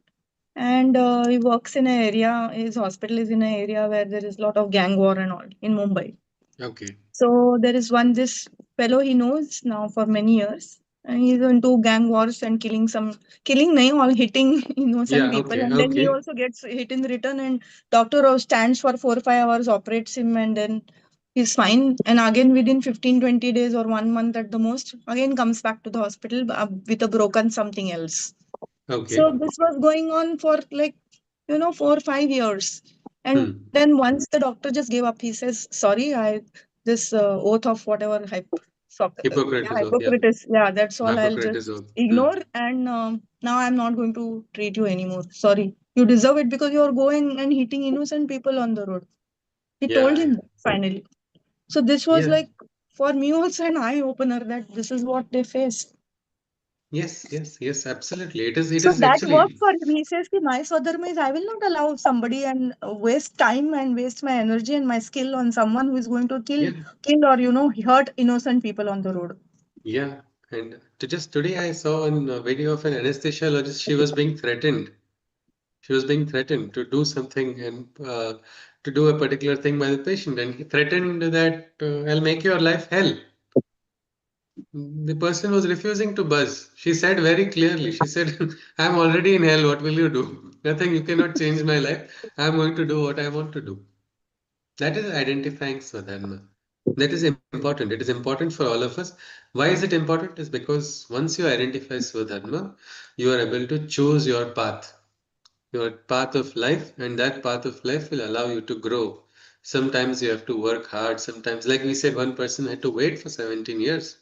and he works in an area. His hospital is in an area where there is a lot of gang war and all in Mumbai. Okay. So there is this fellow he knows now for many years, and he's into gang wars and killing, nahi, all hitting innocent Yeah, people, okay, and then he okay, also gets hit in return. And doctor stands for 4 or 5 hours, operates him, and then he's fine. And again within 15-20 days or 1 month at the most, again comes back to the hospital with a broken something else. So okay. this was going on for like 4 or 5 years. And Hmm. then once the doctor just gave up, he says, sorry, I this oath of whatever Hippocrates oath, yeah. Hippocrates, yeah, that's all, I'll Hippocrates just oath. Hmm. ignore. And now I'm not going to treat you anymore. Sorry, you deserve it because you're going and hitting innocent people on the road. He told Yeah, him that finally. So this was yeah. like for me also an eye opener that this is what they face. Yes, absolutely. It So is that worked actually, for him. He says, my Swadharma is I will not allow somebody and waste time and waste my energy and my skill on someone who is going to yeah, kill or hurt innocent people on the road. yeah. And today I saw a video of an anesthesiologist. She was being threatened. She was being threatened to do something and to do a particular thing by the patient. And he threatened that I'll make your life hell. The person was refusing to buzz. She said very clearly, she said, I'm already in hell. What will you do? Nothing. You cannot change my life. I'm going to do what I want to do. That is identifying Swadharma. That is important. It is important for all of us. Why is it important? Is because once you identify Swadharma, you are able to choose your path of life, and that path of life will allow you to grow. Sometimes you have to work hard. Sometimes, like we said, one person had to wait for 17 years.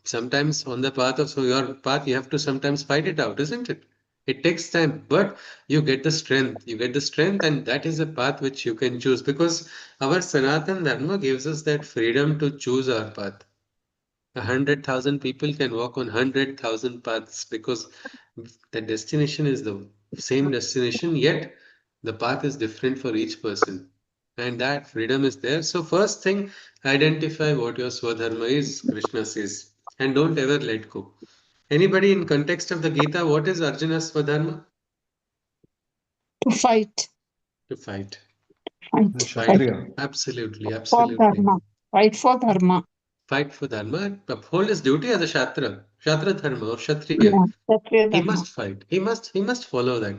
Sometimes on the path of your path, you have to sometimes fight it out, isn't it? It takes time, but you get the strength. You get the strength, and that is a path which you can choose because our Sanatan Dharma gives us that freedom to choose our path. 100,000 people can walk on 100,000 paths because the destination is the same destination, yet the path is different for each person. And that freedom is there. So, first thing, identify what your Swadharma is, Krishna says, and don't ever let go. Anybody in context of the Gita, what is Arjuna's Swadharma? To fight. To fight. Fight. To fight. Kshatriya. Absolutely, For absolutely. dharma. Fight for dharma. Fight for Dharma, uphold his duty as a Shatra Dharma or Kshatriya. Yeah. Kshatriya He dharma. must fight. He must follow that.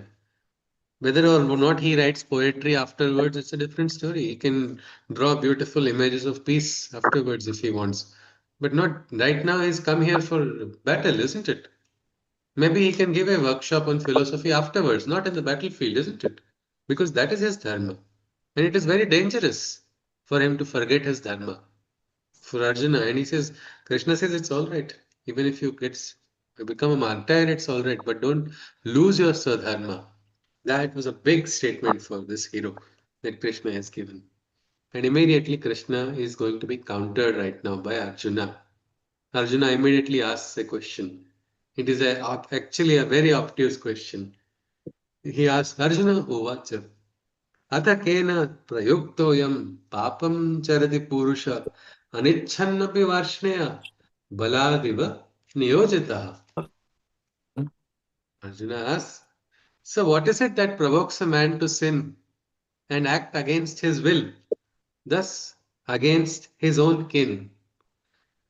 Whether or not he writes poetry afterwards, it's a different story. He can draw beautiful images of peace afterwards if he wants. But not right now, he's come here for battle, isn't it? Maybe he can give a workshop on philosophy afterwards, not in the battlefield, isn't it? Because that is his dharma. And it is very dangerous for him to forget his dharma. For Arjuna, and he says, Krishna says it's all right. Even if you become a martyr, it's all right, but don't lose your Swadharma. That was a big statement for this hero that Krishna has given. And immediately Krishna is going to be countered right now by Arjuna. Arjuna immediately asks a question. It is actually a very obtuse question. He asks, Arjuna, uvacha, अथ केन प्रयुक्तोऽयं पापं चरति पुरुष अनिच्छन्नपि Varshney बलादिव नियोजितः. Arjuna asks, so what is it that provokes a man to sin and act against his will, thus against his own kin?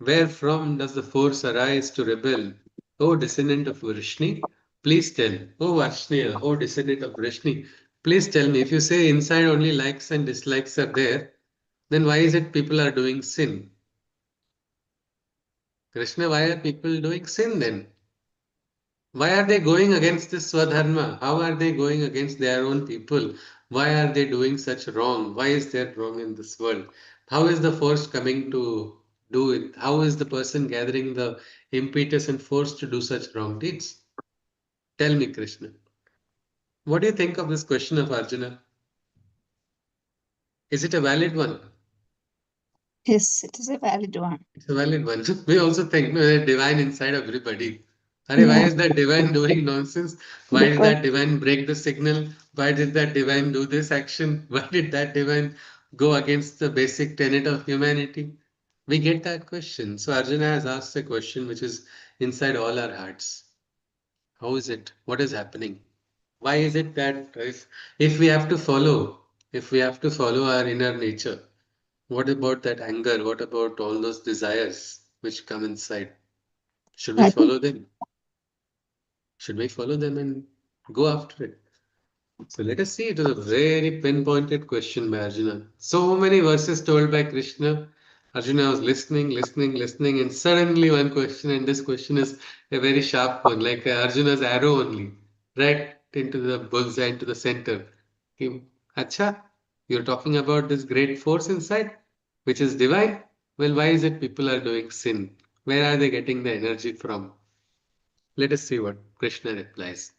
Wherefrom does the force arise to rebel? O descendant of Vrishni, please tell. O Varshniya, O descendant of Vrishni, please tell me. If you say inside only likes and dislikes are there, then why is it people are doing sin? Krishna, why are people doing sin then? Why are they going against this Swadharma? How are they going against their own people? Why are they doing such wrong? Why is there wrong in this world? How is the force coming to do it? How is the person gathering the impetus and force to do such wrong deeds? Tell me, Krishna. What do you think of this question of Arjuna? Is it a valid one? Yes, it is a valid one. It's a valid one. We also think no, there's divine inside everybody. Why Yeah, is that divine doing nonsense? Why did because that divine break the signal? Why did that divine do this action? Why did that divine go against the basic tenet of humanity? We get that question. So Arjuna has asked a question which is inside all our hearts. How is it? What is happening? Why is it that if we have to follow, if we have to follow our inner nature, what about that anger? What about all those desires which come inside? Should we I think follow them? Should we follow them and go after it? So let us see. It is a very pinpointed question by Arjuna. So many verses told by Krishna. Arjuna was listening, listening, listening, and suddenly one question, and this question is a very sharp one, like Arjuna's arrow only, right into the bullseye, into the center. Ki, Acha, you're talking about this great force inside, which is divine. Well, why is it people are doing sin? Where are they getting the energy from? Let us see what Krishna replies.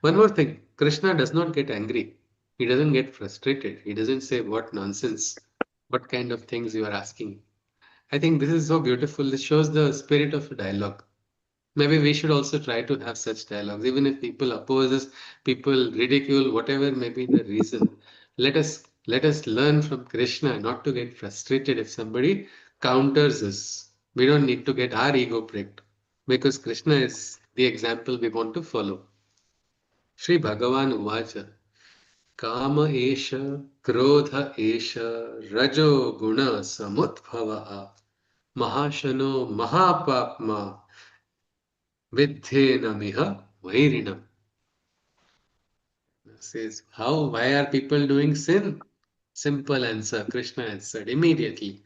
One more thing, Krishna does not get angry. He doesn't get frustrated. He doesn't say, what nonsense, what kind of things you are asking. I think this is so beautiful. This shows the spirit of a dialogue. Maybe we should also try to have such dialogues, even if people oppose us, people ridicule, whatever may be the reason. Let us learn from Krishna not to get frustrated if somebody counters us. We don't need to get our ego pricked because Krishna is the example we want to follow. Shri Bhagavan Uvacha काम एष क्रोध एष रजो गुण समुद्भवः महाशनो महापाप्मा विद्धेनमिह वैरिणम्. Says, why are people doing sin? Simple answer. Krishna answered immediately.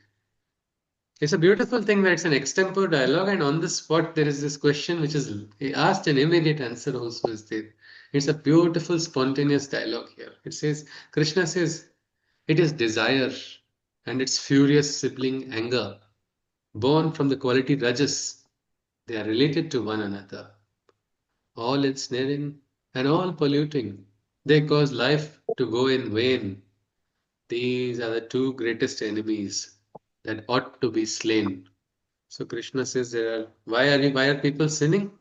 It's a beautiful thing that it's an extempore dialogue, and on the spot there is this question which is asked, an immediate answer also is there. It's a beautiful, spontaneous dialogue here. It says, Krishna says, it is desire and its furious sibling anger, born from the quality rajas. They are related to one another, all ensnaring and all polluting. They cause life to go in vain. These are the two greatest enemies that ought to be slain. So Krishna says why are people sinning?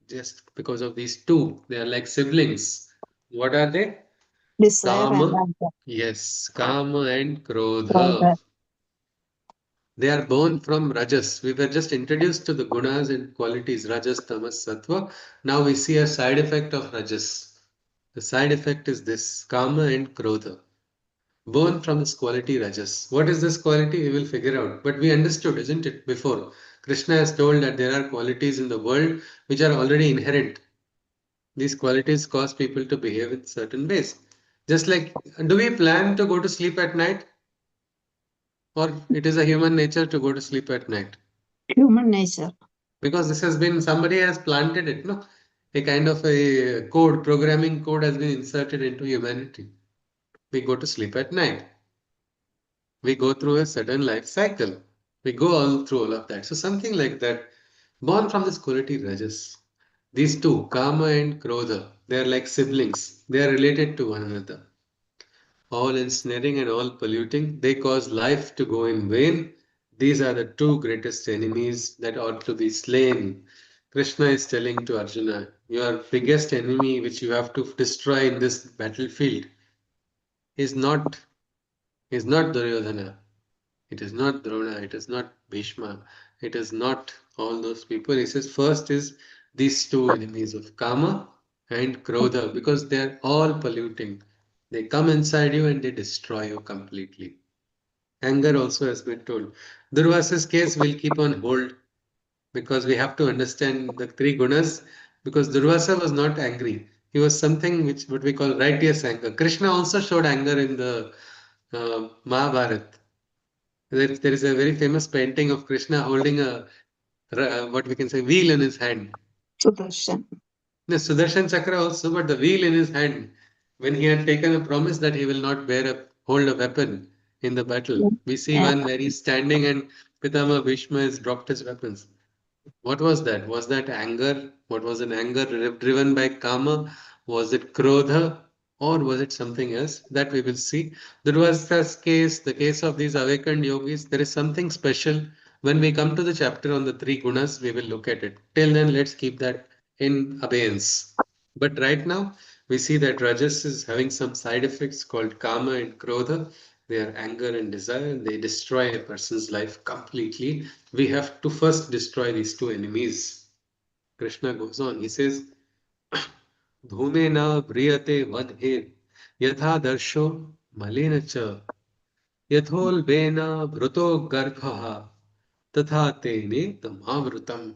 Just because of these two. They are like siblings. What are they? desire and Kama. anger. Yes, Kama and Krodha. Rather, They are born from Rajas. We were just introduced to the gunas and qualities, Rajas, Tamas, Sattva. Now we see a side effect of Rajas. The side effect is this, Kama and Krodha. Born from this quality Rajas. What is this quality? We will figure out. But we understood, isn't it, before? Krishna has told that there are qualities in the world which are already inherent. These qualities cause people to behave in certain ways. Just like, do we plan to go to sleep at night? Or it is a human nature to go to sleep at night? human nature. Because this has been, somebody has planted it, no? A kind of a code, programming code has been inserted into humanity. We go to sleep at night. We go through a certain life cycle. We go all through all of that. So something like that, born from this quality rajas. These two, Kama and Krodha, they are like siblings. They are related to one another. All ensnaring and all polluting, they cause life to go in vain. These are the two greatest enemies that ought to be slain. Krishna is telling to Arjuna, your biggest enemy which you have to destroy in this battlefield is not Duryodhana. It is not Drona, it is not Bhishma, it is not all those people. He says first is these two enemies of Kama and Krodha because they are all polluting. They come inside you and they destroy you completely. Anger also has been told. Durvasa's case will keep on hold because we have to understand the three gunas, because Durvasa was not angry. He was something which what we call righteous anger. Krishna also showed anger in the Mahabharata. There is a very famous painting of Krishna holding a what we can say wheel in his hand. Sudarshan. No, Sudarshan Chakra also, but the wheel in his hand when he had taken a promise that he will not bear a hold a weapon in the battle. We see Yeah. one where he's standing and Pitama Bhishma has dropped his weapons. What was that? Was that anger? What was an anger driven by kama? Was it krodha? Or was it something else? That we will see. Durvasa's case, the case of these awakened yogis, there is something special. When we come to the chapter on the three gunas, we will look at it. Till then, let's keep that in abeyance. But right now, we see that Rajas is having some side effects called kama and krodha. They are anger and desire. They destroy a person's life completely. We have to first destroy these two enemies. Krishna goes on. He says, Dhumena vriyate vadhe yatha darsho malena cha yatholbena bhruto garbhaha tatha tene tamavrutam.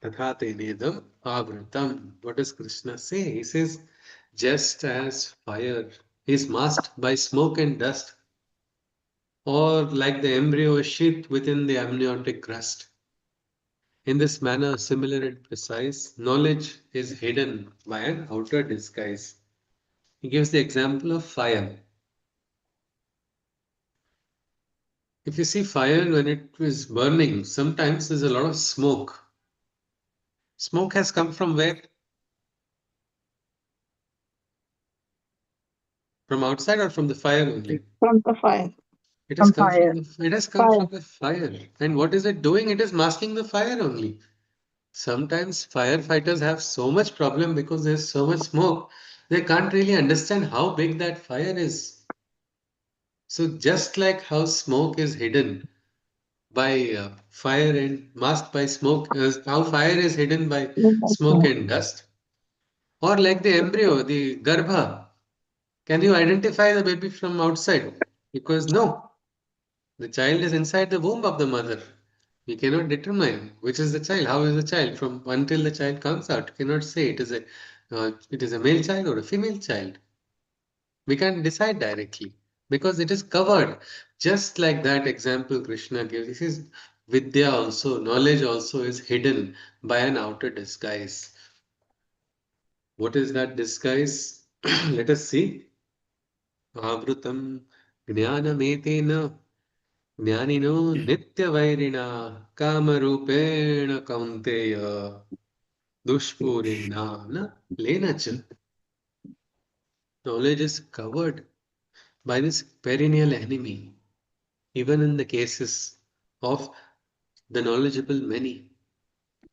Tatha tene tamavrutam. What does Krishna say? He says, just as fire is masked by smoke and dust, or like the embryo is sheathed within the amniotic crust. In this manner, similar and precise, knowledge is hidden by an outer disguise. He gives the example of fire. If you see fire when it is burning, sometimes there's a lot of smoke. Smoke has come from where? From outside or from the fire only? From the fire. It has come fire. it has come from the fire. And what is it doing? It is masking the fire only. Sometimes firefighters have so much problem because there's so much smoke, they can't really understand how big that fire is. So just like how smoke is hidden by fire and masked by smoke, how fire is hidden by smoke and dust, or like the embryo, the garbha, can you identify the baby from outside? Because no, the child is inside the womb of the mother. We cannot determine which is the child, how is the child from until the child comes out. You cannot say it is a male child or a female child. We can't decide directly because it is covered. Just like that example Krishna gives. He says Vidya also, knowledge also is hidden by an outer disguise. What is that disguise? Let us see. Avrutam jnanametena ज्ञानिनो नित्यवैरिणा कामरूपेण कौन्तेय दुष्पूरेण न लेन च. Knowledge is covered by this perennial enemy, even in the cases of the knowledgeable many.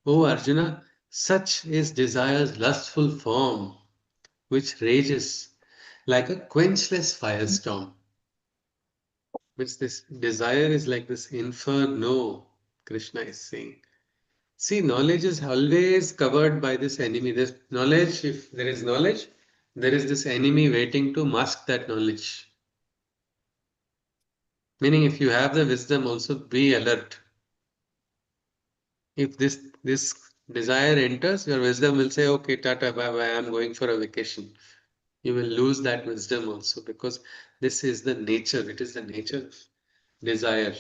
O Arjuna, such is desire's lustful form, which rages like a quenchless firestorm. Means this desire is like this inferno, Krishna is saying. See, knowledge is always covered by this enemy. There's knowledge, if there is knowledge, there is this enemy waiting to mask that knowledge. Meaning, if you have the wisdom, also be alert. If this desire enters, your wisdom will say, okay, tata, bye bye, I'm going for a vacation. You will lose that wisdom also because this is the nature. It is the nature of desire.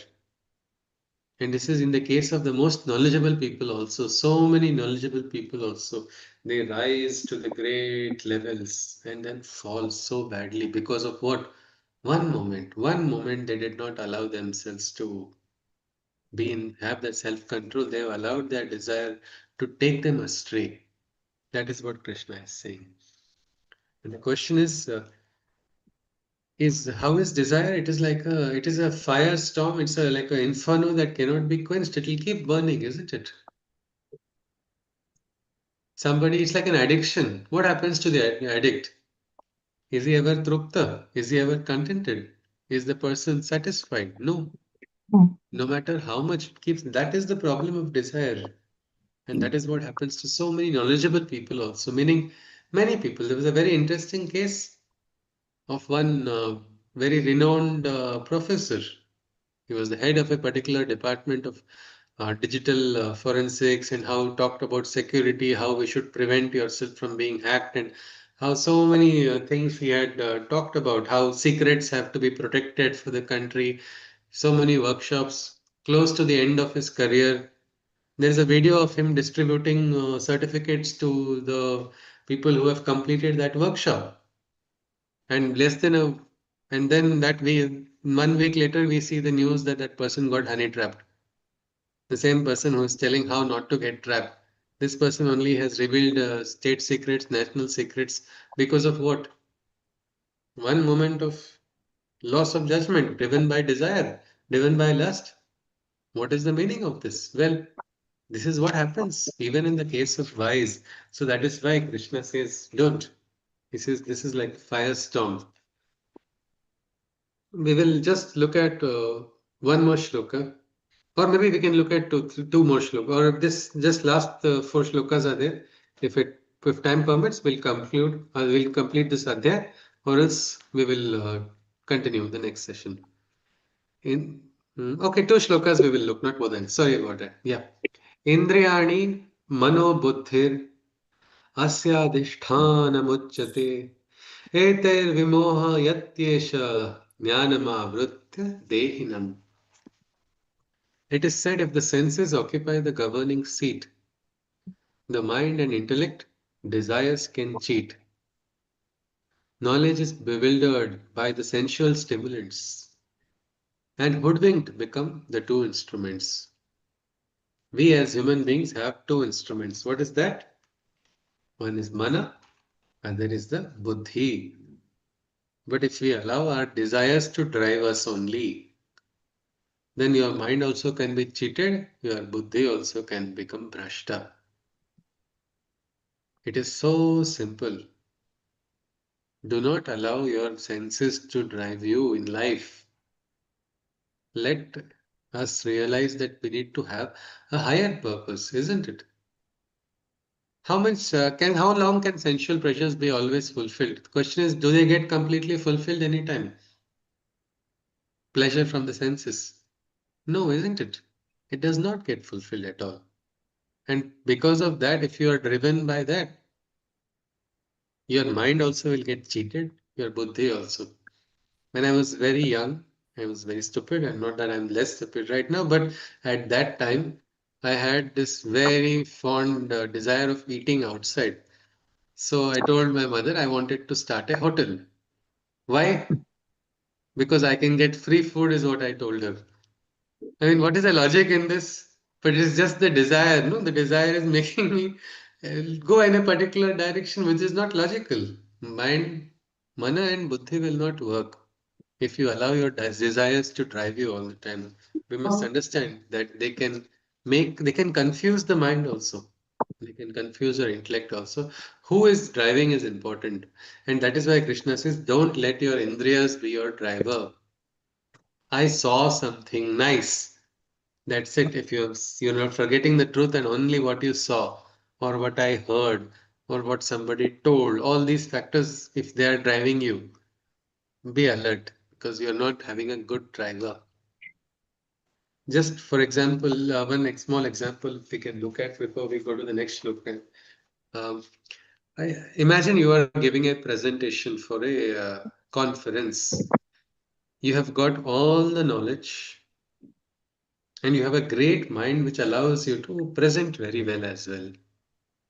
And this is in the case of the most knowledgeable people also. So many knowledgeable people also. They rise to the great levels and then fall so badly because of what? One moment they did not allow themselves to have that self-control. They have allowed their desire to take them astray. That is what Krishna is saying. And the question is how is desire? It is a firestorm. It's like an inferno that cannot be quenched. It will keep burning, isn't it? Somebody, it's like an addiction. What happens to the addict? Is he ever trupta? Is he ever contented? Is the person satisfied? No. No matter how much it keeps, that is the problem of desire. And that is what happens to so many knowledgeable people also, meaning many people. There was a very interesting case of one very renowned professor. He was the head of a particular department of digital forensics, and how talked about security, how we should prevent yourself from being hacked, and how so many things he had talked about, how secrets have to be protected for the country. So many workshops close to the end of his career. There's a video of him distributing certificates to the people who have completed that workshop. And less than a, and then that we 1 week later we see the news that that person got honey trapped. The same person who is telling how not to get trapped. This person only has revealed state secrets, national secrets, because of what? One moment of loss of judgment, driven by desire, driven by lust. What is the meaning of this? Well, this is what happens even in the case of wise. So that is why Krishna says, don't. He says this is like firestorm. We will just look at one more shloka, or maybe we can look at two more shlokas, or this just last four shlokas are there. If time permits, we'll complete this adhyay, or else we will continue the next session. Okay, two shlokas we will look, not more than. Sorry about that. Yeah. Indriyani mano buddhir asya एतैर्विमोह यत्येष ज्ञानमावृत्य देहिनम्. It is said, if the senses occupy the governing seat, the mind and intellect, desires can cheat. Knowledge is bewildered by the sensual stimulants, and hoodwinked become the two instruments. We as human beings have two instruments. What is that? One is mana, and there is the buddhi. But if we allow our desires to drive us only, then your mind also can be cheated, your buddhi also can become brashta. It is so simple. Do not allow your senses to drive you in life. Let us realize that we need to have a higher purpose, isn't it? How long can sensual pleasures be always fulfilled? The question is, do they get completely fulfilled anytime? Pleasure from the senses? No, isn't it? It does not get fulfilled at all. And because of that, if you are driven by that, your mind also will get cheated, your buddhi also. When I was very young, I was very stupid, and not that I'm less stupid right now, but at that time, I had this very fond desire of eating outside. So I told my mother I wanted to start a hotel. Why? Because I can get free food, is what I told her. I mean, what is the logic in this? But it's just the desire, no? The desire is making me go in a particular direction which is not logical. Mind, mana and buddhi will not work if you allow your desires to drive you all the time. We must understand that they can confuse the mind also. They can confuse your intellect also. Who is driving is important. And that is why Krishna says, don't let your indriyas be your driver. I saw something nice. That's it. If you're not forgetting the truth and only what you saw, or what I heard, or what somebody told, all these factors, if they are driving you, be alert, because you're not having a good driver. Just for example, one small example we can look at before we go to the next look. Imagine you are giving a presentation for a conference. You have got all the knowledge, and you have a great mind which allows you to present very well as well.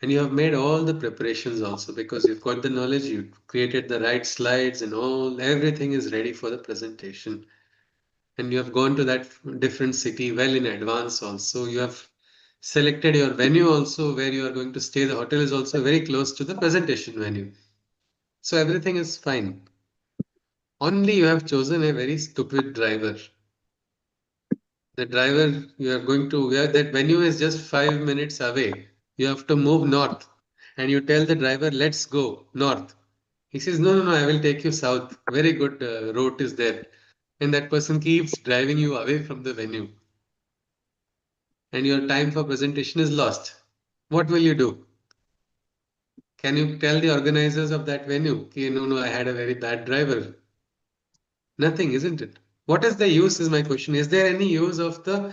And you have made all the preparations also, because you've got the knowledge, you created the right slides, and everything is ready for the presentation. And you have gone to that different city well in advance also. You have selected your venue also, where you are going to stay. The hotel is also very close to the presentation venue. So everything is fine. Only you have chosen a very stupid driver. The driver you are going to, where that venue is just 5 minutes away. You have to move north, and you tell the driver, let's go north. He says, no, no, no, I will take you south. Very good route is there. And that person keeps driving you away from the venue. And your time for presentation is lost. What will you do? Can you tell the organizers of that venue, okay, no, no, I had a very bad driver? Nothing, isn't it? What is the use is my question. Is there any use of the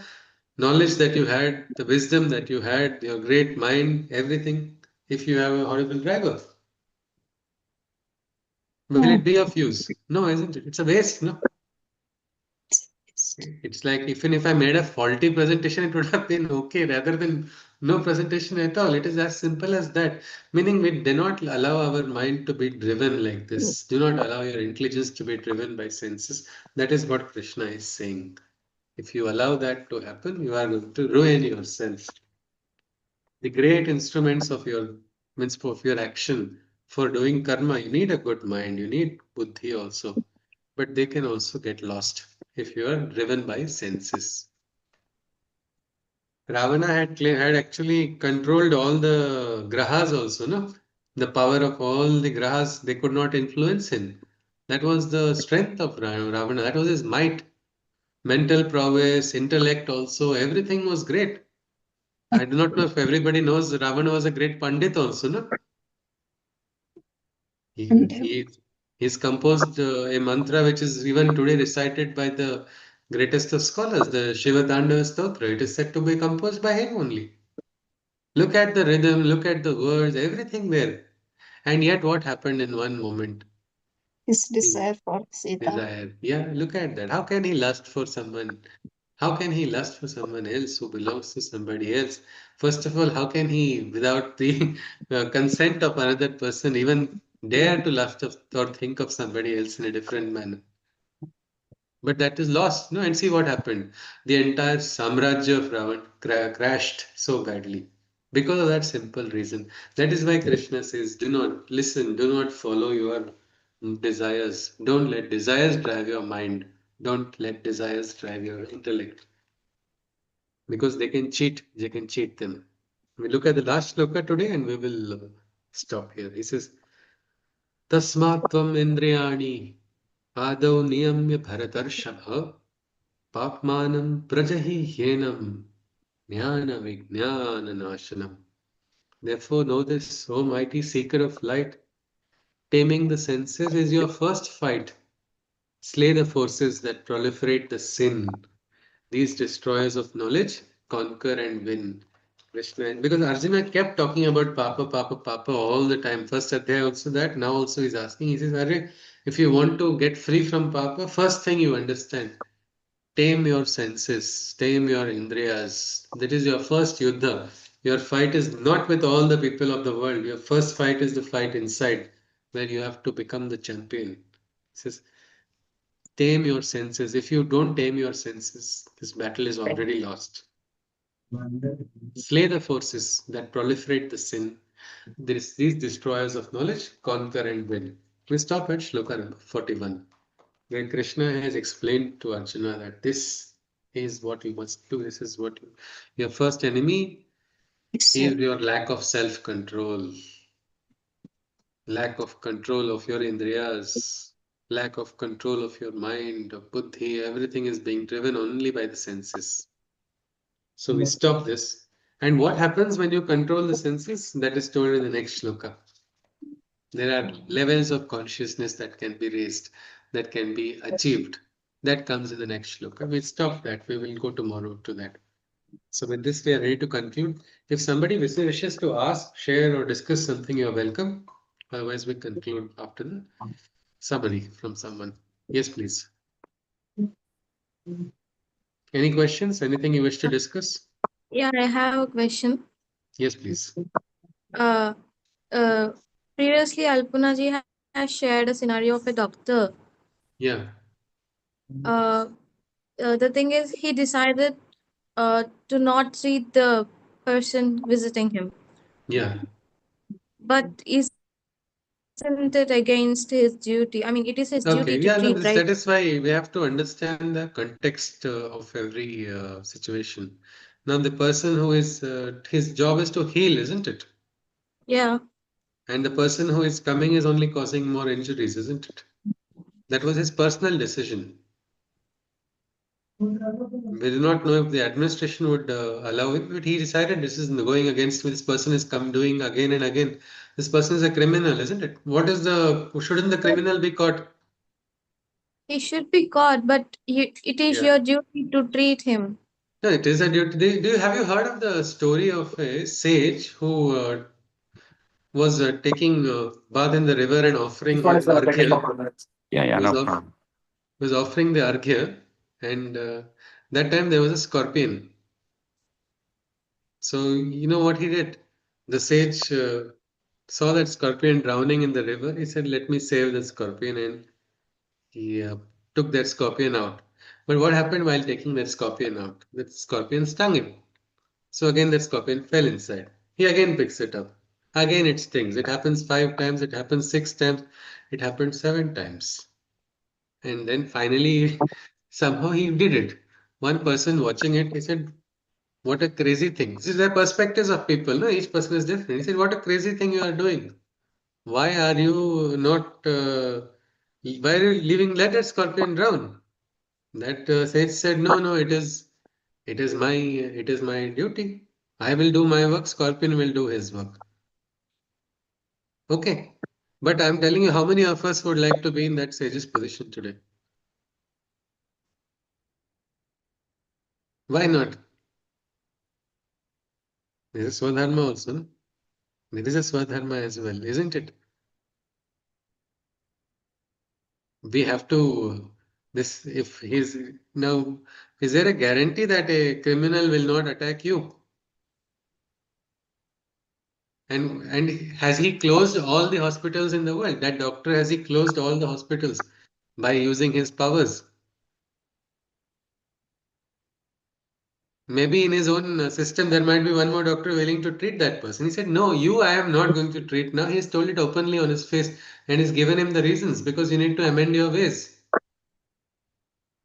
knowledge that you had, the wisdom that you had, your great mind, everything, if you have a horrible driver? Will it be of use? No, isn't it? It's a waste, no? It's like even if I made a faulty presentation, it would have been okay rather than no presentation at all. It is as simple as that. Meaning we do not allow our mind to be driven like this. Do not allow your intelligence to be driven by senses. That is what Krishna is saying. If you allow that to happen, you are going to ruin yourself. The great instruments of your means of your action for doing karma, you need a good mind, you need buddhi also, but they can also get lost if you are driven by senses. Ravana had actually controlled all the grahas also, no? The power of all the grahas, they could not influence him. That was the strength of Ravana. That was his might. Mental prowess, intellect also, everything was great. I do not know if everybody knows Ravana was a great Pandit also, no? He's composed a mantra which is even today recited by the greatest of scholars, the Shiva Tandava Stotra. It is said to be composed by him only. Look at the rhythm, look at the words, everything there. And yet, what happened in one moment? His desire for Sita. Desire. Yeah, look at that. How can he lust for someone? How can he lust for someone else who belongs to somebody else? First of all, how can he, without the consent of another person, even dare to lust of, or think of somebody else in a different manner? But that is lost, no? And see what happened. The entire Samrajya of Ravan crashed so badly because of that simple reason. That is why Krishna says, do not listen, do not follow your desires. Don't let desires drive your mind. Don't let desires drive your intellect. Because they can cheat them. We look at the last shloka today and we will stop here. He says, Tasmatvam indriyani adau niyamya bharatarshava papmanam prajahi hyenam jnana vijnana nashanam. Therefore know this, O mighty seeker of light, taming the senses is your first fight. Slay the forces that proliferate the sin. These destroyers of knowledge conquer and win. Krishna, because Arjuna kept talking about Papa, Papa, Papa all the time. First Adhyaya also that, now also he's asking. He says, Arre, if you want to get free from Papa, first thing you understand, tame your senses, tame your indriyas. That is your first yuddha. Your fight is not with all the people of the world. Your first fight is the fight inside, where you have to become the champion. He says, tame your senses. If you don't tame your senses, this battle is already lost. Slay the forces that proliferate the sin. These destroyers of knowledge conquer and win. We stop at shloka number 41, where Krishna has explained to Arjuna that this is what you must do. This is what your first enemy is your lack of self-control, lack of control of your indriyas, lack of control of your mind, of buddhi. Everything is being driven only by the senses. So we stop this. And what happens when you control the senses? That is told in the next shloka. There are levels of consciousness that can be raised, that can be achieved. That comes in the next shloka. We stop that. We will go tomorrow to that. So with this, we are ready to conclude. If somebody wishes to ask, share, or discuss something, you are welcome. Otherwise, we conclude after the summary from someone. Yes, please. Any questions? Anything you wish to discuss? Yeah, I have a question. Yes, please. Uh, uh, Previously, Alpuna ji has shared a scenario of a doctor. Yeah. The thing is, he decided to not treat the person visiting him. Yeah. But isn't it against his duty? I mean, it is his Okay, duty to yeah, no, treat, right? that is why we have to understand the context of every situation. Now, the person who is, his job is to heal, isn't it? Yeah. And the person who is coming is only causing more injuries, isn't it? That was his personal decision. We do not know if the administration would allow it, but he decided this is going against me. This person is doing again and again. This person is a criminal, isn't it? What is shouldn't the criminal be caught? He should be caught, but it is Yeah. your duty to treat him. No, it is a duty. Have you heard of the story of a sage who was taking bath in the river and offering his arghya? Yeah, Was no off, problem. was offering the arghya, and that time there was a scorpion. So you know what he did? The sage saw that scorpion drowning in the river. He said, "Let me save the scorpion," and he took that scorpion out. But what happened while taking that scorpion out? That scorpion stung him. So again, that scorpion fell inside. He again picks it up. Again, it stings. It happens 5 times. It happens 6 times. It happened 7 times. And then finally, somehow he did it. One person watching it, he said, "What a crazy thing." This is the perspectives of people. No, each person is different. He said, "What a crazy thing you are doing. Why are you not? Why are you leaving? Let that scorpion drown." That sage said, "No, no. It is my duty. I will do my work. Scorpion will do his work." Okay. But I'm telling you, how many of us would like to be in that sage's position today? Why not? There is Swadharma also. No? There is a Swadharma as well, isn't it? We have to, this, if he's, now, is there a guarantee that a criminal will not attack you? And has he closed all the hospitals in the world? That doctor, has he closed all the hospitals by using his powers? Maybe in his own system, there might be one more doctor willing to treat that person. He said, "No, you, I am not going to treat now." He's told it openly on his face and he's given him the reasons because you need to amend your ways.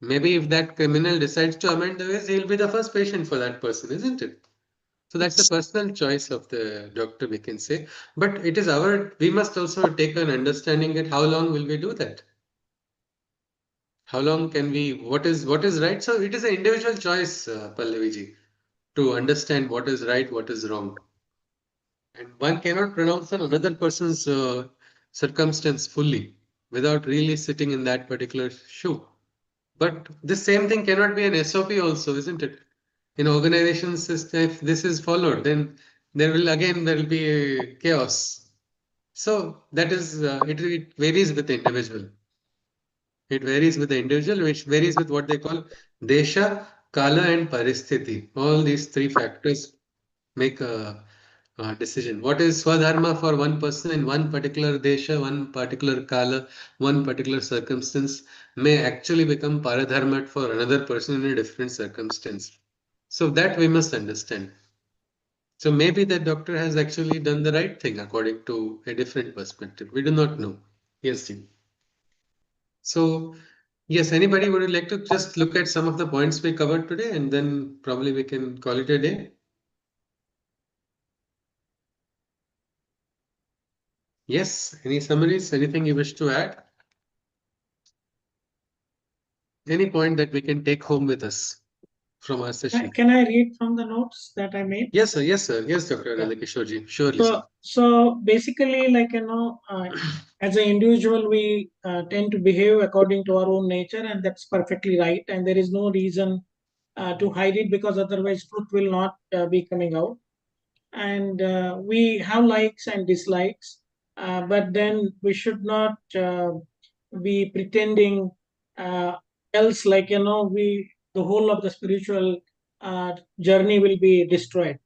Maybe if that criminal decides to amend the ways, he'll be the first patient for that person, isn't it? So that's the personal choice of the doctor, we can say. But it is we must also take an understanding that how long will we do that? How long can we, what is right? So it is an individual choice, Pallaviji, to understand what is right, what is wrong. And one cannot pronounce on another person's circumstance fully without really sitting in that particular shoe. But the same thing cannot be an SOP also, isn't it? In organizations, if this is followed, then there will be a chaos. So that is, it varies with the individual. It varies with the individual, which varies with what they call Desha, Kala, and Paristhiti. All these three factors make a decision. What is Swadharma for one person in one particular Desha, one particular Kala, one particular circumstance may actually become Paradharma for another person in a different circumstance. So that we must understand. So maybe the doctor has actually done the right thing according to a different perspective. We do not know. Yes, Jim. So, yes, anybody would like to just look at some of the points we covered today and then probably we can call it a day? Yes, any summaries, anything you wish to add? Any point that we can take home with us from our session? Can I read from the notes that I made? Yes, sir. Yes, sir. Yes, Dr. Yeah. Nandakishorji. Surely, sir. So basically, as an individual, we tend to behave according to our own nature, and that's perfectly right. And there is no reason to hide it because otherwise, truth will not be coming out. And we have likes and dislikes, but then we should not be pretending else, the whole of the spiritual journey will be destroyed.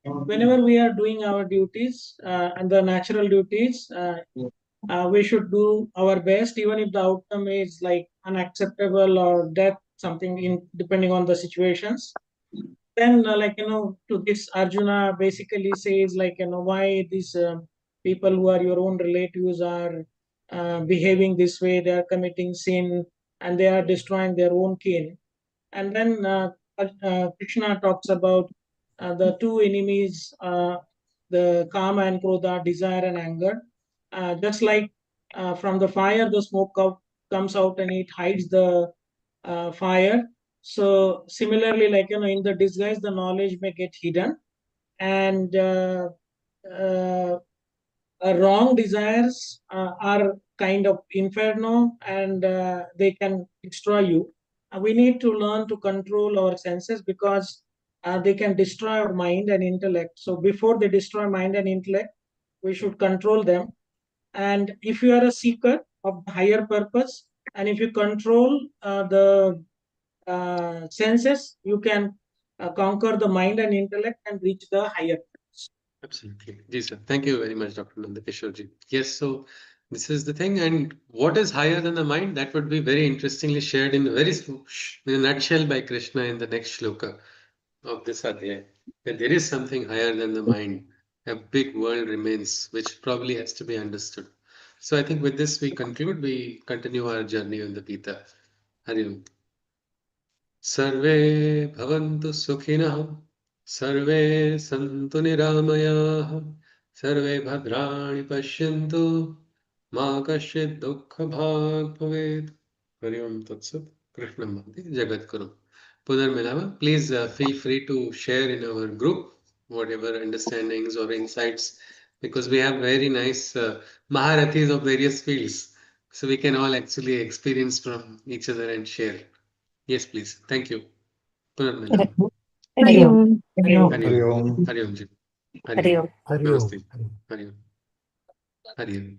Whenever we are doing our duties and the natural duties, we should do our best, even if the outcome is like unacceptable or death, something in depending on the situations. Then, to this, Arjuna basically says, why these people who are your own relatives are behaving this way, they are committing sin and they are destroying their own kin. And then Krishna talks about the two enemies, the kama and krodha, desire and anger. Just like from the fire, the smoke comes out and it hides the fire. So similarly, in the disguise, the knowledge may get hidden, and wrong desires are kind of inferno, and they can destroy you. We need to learn to control our senses, because they can destroy our mind and intellect. So before they destroy mind and intellect, we should control them. And if you are a seeker of higher purpose, and if you control the senses, you can conquer the mind and intellect and reach the higher purpose. Absolutely. Yes, sir. Thank you very much, Dr. Nandakishore. Yes, so this is the thing. And what is higher than the mind? That would be very interestingly shared in a nutshell by Krishna in the next shloka of this adhyaya. That there is something higher than the mind. A big world remains, which probably has to be understood. So I think with this we conclude. We continue our journey on the Gita. Hari Om. सर्वे भवन्तु सुखिनः सर्वे सन्तु निरामयाः सर्वे भद्राणि पश्यन्तु मा कश्चित् दुःखभाग् भवेत् हरि ओम तत्सत् कृष्णं वन्दे जगद्गुरुं पुनर्मिलामः please feel free to share in our group whatever understandings or insights, because we have very nice maharathis of various fields, so we can all actually experience from each other and share. Yes, please. Thank you. Punarmilam. Hari Om. Hari Om. Hari Om. Hari Om ji. Hari Om. Hari Om. Namaste. Hari Om. Hari Om.